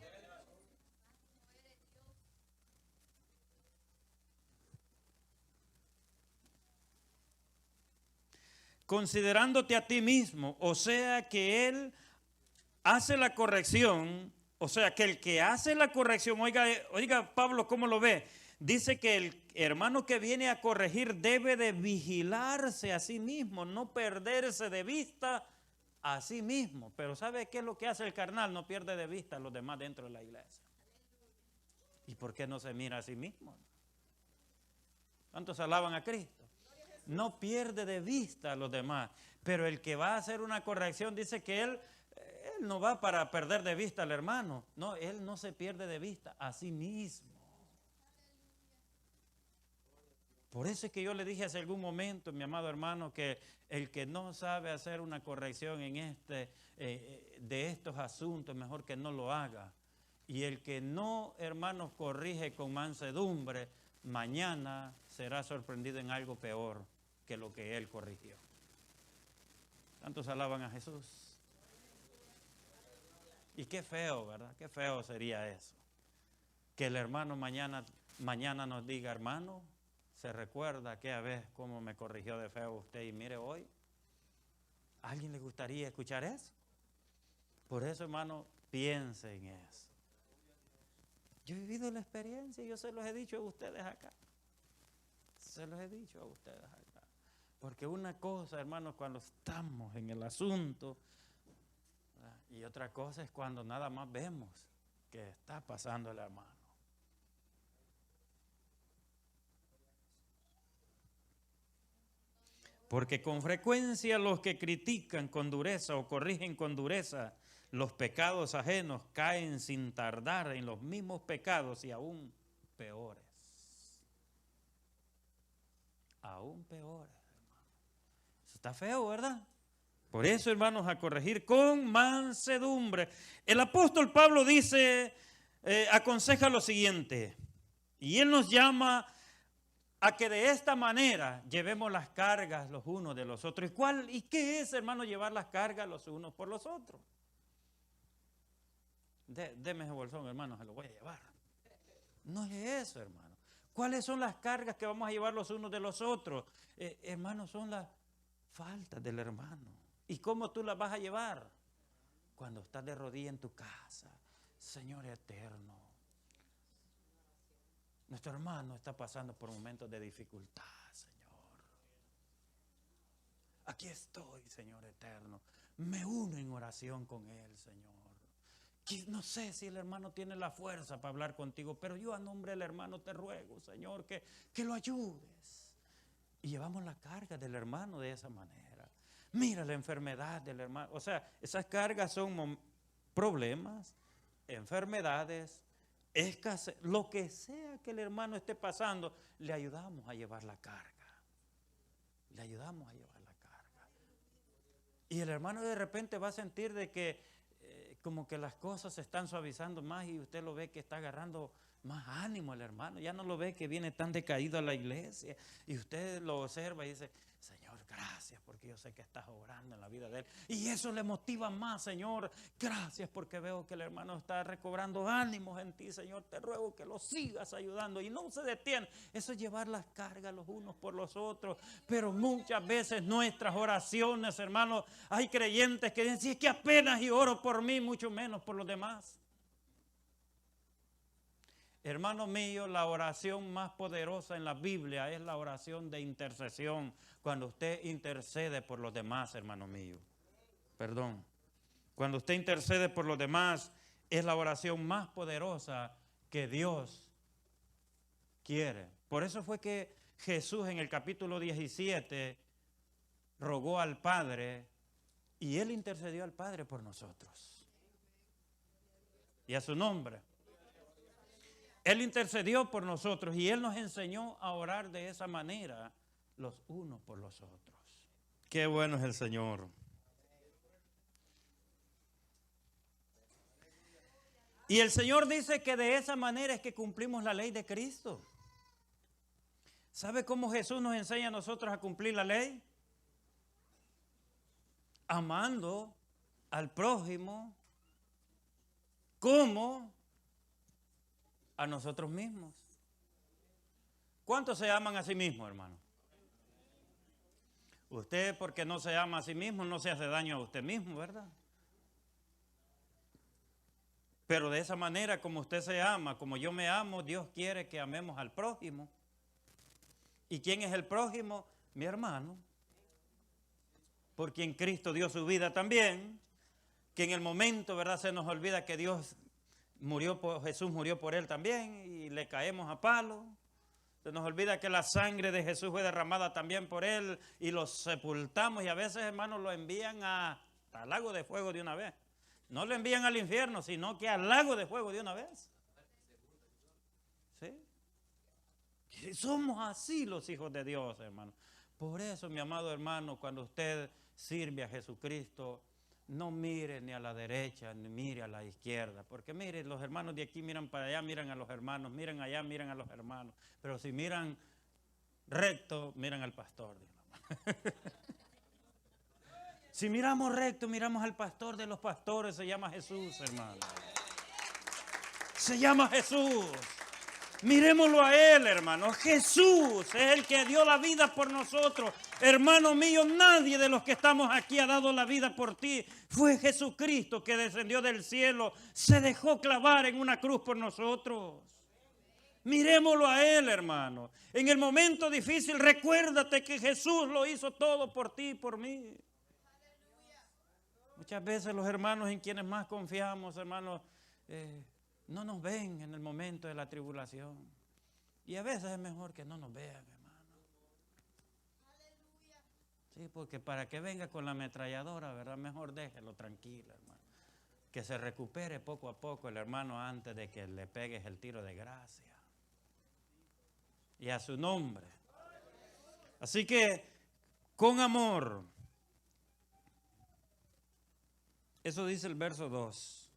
Considerándote a ti mismo, o sea que Él hace la corrección, o sea que el que hace la corrección, oiga Pablo cómo lo ve, dice que el hermano que viene a corregir debe de vigilarse a sí mismo, no perderse de vista a sí mismo. Pero ¿sabe qué es lo que hace el carnal? No pierde de vista a los demás dentro de la iglesia. ¿Y por qué no se mira a sí mismo? ¿Cuántos alaban a Cristo? No pierde de vista a los demás, pero el que va a hacer una corrección dice que él no va para perder de vista al hermano, no, él no se pierde de vista a sí mismo. Por eso es que yo le dije hace algún momento, mi amado hermano, que el que no sabe hacer una corrección en de estos asuntos, mejor que no lo haga. Y el que no, hermanos, corrige con mansedumbre, mañana será sorprendido en algo peor que lo que él corrigió. ¿Cuántos alaban a Jesús? Y qué feo, ¿verdad? Qué feo sería eso. Que el hermano mañana nos diga, hermano, se recuerda aquella vez cómo me corrigió de feo usted y mire hoy. ¿A alguien le gustaría escuchar eso? Por eso, hermano, piense en eso. Yo he vivido la experiencia y yo se los he dicho a ustedes acá. Se los he dicho a ustedes acá. Porque una cosa, hermanos, cuando estamos en el asunto, ¿verdad? Y otra cosa es cuando nada más vemos que está pasando el hermano. Porque con frecuencia los que critican con dureza o corrigen con dureza los pecados ajenos caen sin tardar en los mismos pecados y aún peores. Aún peores, hermano. Eso está feo, ¿verdad? Por eso, hermanos, a corregir con mansedumbre. El apóstol Pablo dice, aconseja lo siguiente, y él nos llama a que de esta manera llevemos las cargas los unos de los otros. ¿Y qué es, hermano, llevar las cargas los unos por los otros? Deme ese bolsón, hermano, se lo voy a llevar. No es eso, hermano. ¿Cuáles son las cargas que vamos a llevar los unos de los otros? Hermano, son las faltas del hermano. ¿Y cómo tú las vas a llevar? Cuando estás de rodillas en tu casa. Señor eterno, nuestro hermano está pasando por momentos de dificultad, Señor. Aquí estoy, Señor eterno. Me uno en oración con él, Señor. No sé si el hermano tiene la fuerza para hablar contigo, pero yo a nombre del hermano te ruego, Señor, que lo ayudes. Y llevamos la carga del hermano de esa manera. Mira la enfermedad del hermano. O sea, esas cargas son problemas, enfermedades, escasez, lo que sea que el hermano esté pasando, le ayudamos a llevar la carga. Le ayudamos a llevar la carga. Y el hermano de repente va a sentir de que como que las cosas se están suavizando más y usted lo ve que está agarrando más ánimo el hermano. Ya no lo ve que viene tan decaído a la iglesia y usted lo observa y dice, Señor, gracias porque yo sé que estás obrando en la vida de él. Y eso le motiva más, Señor. Gracias porque veo que el hermano está recobrando ánimos en ti, Señor. Te ruego que lo sigas ayudando y no se detiene. Eso es llevar las cargas los unos por los otros. Pero muchas veces nuestras oraciones, hermanos, hay creyentes que dicen, si es que apenas y oro por mí, mucho menos por los demás. Hermano mío, la oración más poderosa en la Biblia es la oración de intercesión. Cuando usted intercede por los demás, hermano mío. Perdón. Cuando usted intercede por los demás, es la oración más poderosa que Dios quiere. Por eso fue que Jesús en el capítulo 17 rogó al Padre y Él intercedió al Padre por nosotros. Y a su nombre. Él intercedió por nosotros y Él nos enseñó a orar de esa manera, los unos por los otros. Qué bueno es el Señor. Y el Señor dice que de esa manera es que cumplimos la ley de Cristo. ¿Sabe cómo Jesús nos enseña a nosotros a cumplir la ley? Amando al prójimo como a nosotros mismos. ¿Cuántos se aman a sí mismos, hermano? Usted, porque no se ama a sí mismo, no se hace daño a usted mismo, ¿verdad? Pero de esa manera, como usted se ama, como yo me amo, Dios quiere que amemos al prójimo. ¿Y quién es el prójimo? Mi hermano. Por quien Cristo dio su vida también. Que en el momento, ¿verdad? Se nos olvida que Jesús murió por él también y le caemos a palo. Se nos olvida que la sangre de Jesús fue derramada también por él y lo sepultamos y a veces, hermanos, lo envían al lago de fuego de una vez. No lo envían al infierno, sino que al lago de fuego de una vez. ¿Sí? Somos así los hijos de Dios, hermano. Por eso, mi amado hermano, cuando usted sirve a Jesucristo, no mire ni a la derecha, ni mire a la izquierda. Porque mire, los hermanos de aquí miran para allá, miran a los hermanos, miran allá, miran a los hermanos. Pero si miran recto, miran al pastor. Si miramos recto, miramos al pastor de los pastores, se llama Jesús, hermano. Se llama Jesús. Miremoslo a Él, hermano. Jesús es el que dio la vida por nosotros. Hermano mío, nadie de los que estamos aquí ha dado la vida por ti. Fue Jesucristo que descendió del cielo, se dejó clavar en una cruz por nosotros. Miremoslo a Él, hermano. En el momento difícil, recuérdate que Jesús lo hizo todo por ti y por mí. Muchas veces los hermanos en quienes más confiamos, hermanos, no nos ven en el momento de la tribulación. Y a veces es mejor que no nos vean, hermano. Sí, porque para que venga con la ametralladora, ¿verdad? Mejor déjelo tranquilo, hermano. Que se recupere poco a poco el hermano antes de que le pegues el tiro de gracia. Y a su nombre. Así que, con amor, Eso dice el verso 2.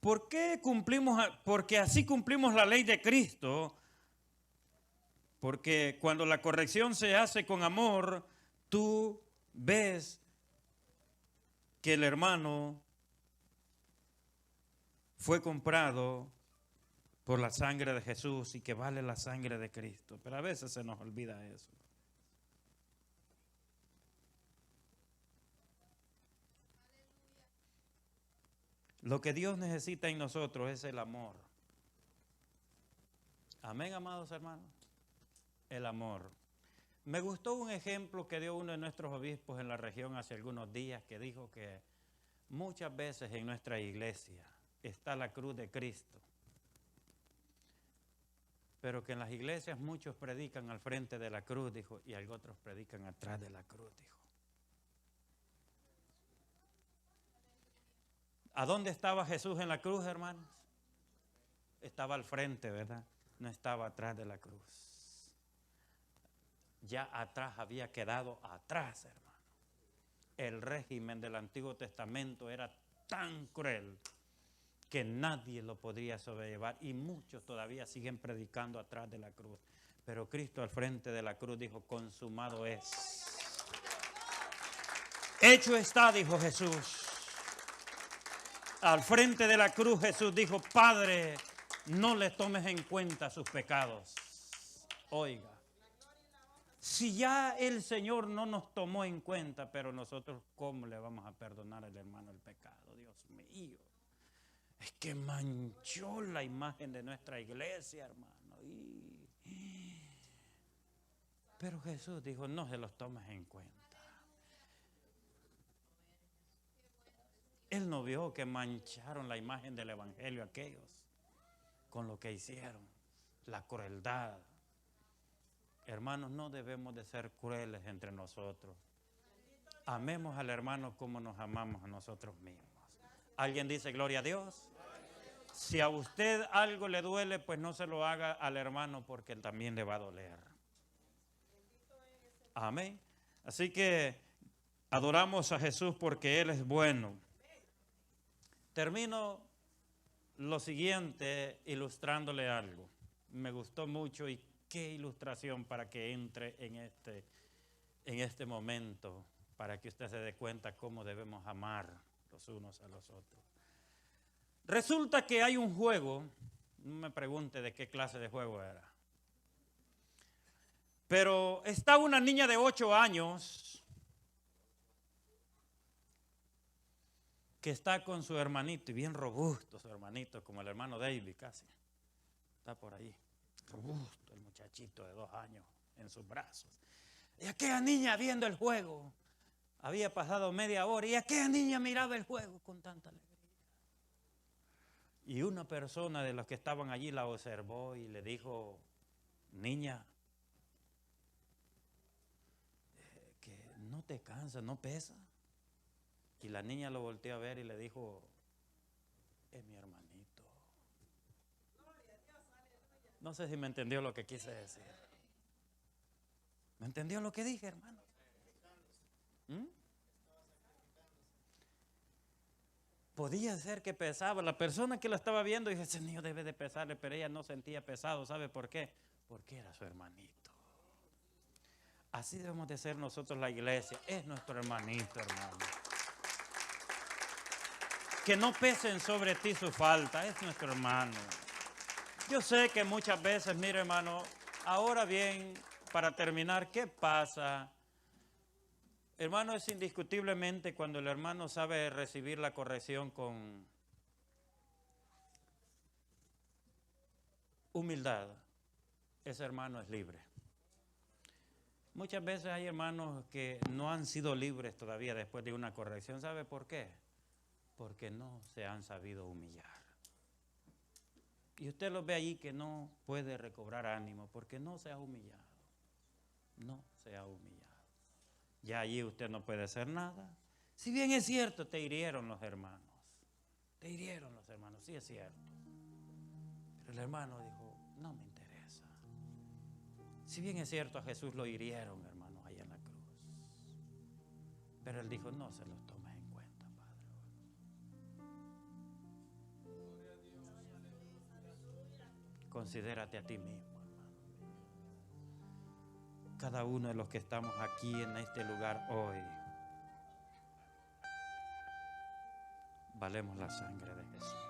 ¿Por qué cumplimos? Porque así cumplimos la ley de Cristo. Porque cuando la corrección se hace con amor, tú ves que el hermano fue comprado por la sangre de Jesús y que vale la sangre de Cristo. Pero a veces se nos olvida eso. Lo que Dios necesita en nosotros es el amor. Amén, amados hermanos. El amor. Me gustó un ejemplo que dio uno de nuestros obispos en la región hace algunos días, que dijo que muchas veces en nuestra iglesia está la cruz de Cristo, pero que en las iglesias muchos predican al frente de la cruz, dijo, y otros predican atrás de la cruz, dijo. ¿A dónde estaba Jesús en la cruz, hermanos? Estaba al frente, ¿verdad? No estaba atrás de la cruz. Ya atrás había quedado atrás, hermano. El régimen del Antiguo Testamento era tan cruel que nadie lo podría sobrellevar y muchos todavía siguen predicando atrás de la cruz. Pero Cristo al frente de la cruz dijo, consumado es. Hecho está, dijo Jesús. Al frente de la cruz Jesús dijo, Padre, no le tomes en cuenta sus pecados. Oiga, si ya el Señor no nos tomó en cuenta, pero nosotros, ¿cómo le vamos a perdonar al hermano el pecado? Dios mío. Es que manchó la imagen de nuestra iglesia, hermano. Pero Jesús dijo, no se los tomes en cuenta. Él no vio que mancharon la imagen del evangelio aquellos con lo que hicieron, la crueldad. Hermanos, no debemos de ser crueles entre nosotros. Amemos al hermano como nos amamos a nosotros mismos. ¿Alguien dice gloria a Dios? Si a usted algo le duele, pues no se lo haga al hermano porque él también le va a doler. Amén. Así que adoramos a Jesús porque Él es bueno. Termino lo siguiente ilustrándole algo. Me gustó mucho y qué ilustración para que entre en este momento, para que usted se dé cuenta cómo debemos amar los unos a los otros. Resulta que hay un juego, no me pregunte de qué clase de juego era, pero está una niña de 8 años que está con su hermanito, y bien robusto su hermanito, como el hermano David casi, está por ahí, robusto el muchachito de 2 años en sus brazos. Y aquella niña viendo el juego, había pasado media hora, y aquella niña miraba el juego con tanta alegría. Y una persona de los que estaban allí la observó y le dijo, niña, que no te cansa, no pesa. Y la niña lo volteó a ver y le dijo, es mi hermanito. No sé si me entendió lo que quise decir. ¿Me entendió lo que dije, hermano? Podía ser que pesaba. La persona que lo estaba viendo dice, ese niño debe de pesarle, pero ella no sentía pesado. ¿Sabe por qué? Porque era su hermanito. Así debemos de ser nosotros la iglesia. Es nuestro hermanito, hermano. Que no pesen sobre ti su falta. Es nuestro hermano. Yo sé que muchas veces, mire, hermano, ahora bien, para terminar, ¿qué pasa? Hermano, es indiscutiblemente cuando el hermano sabe recibir la corrección con humildad, ese hermano es libre. Muchas veces hay hermanos que no han sido libres todavía después de una corrección. ¿Sabe por qué? Porque no se han sabido humillar. Y usted los ve allí que no puede recobrar ánimo porque no se ha humillado. No se ha humillado. Ya allí usted no puede hacer nada. Si bien es cierto, te hirieron los hermanos. Te hirieron los hermanos, sí es cierto. Pero el hermano dijo, no me interesa. Si bien es cierto, a Jesús lo hirieron, hermanos, ahí en la cruz. Pero él dijo, no se los tomes en cuenta, Padre. Considérate a ti mismo, hermano. Cada uno de los que estamos aquí en este lugar hoy, valemos la sangre de Jesús.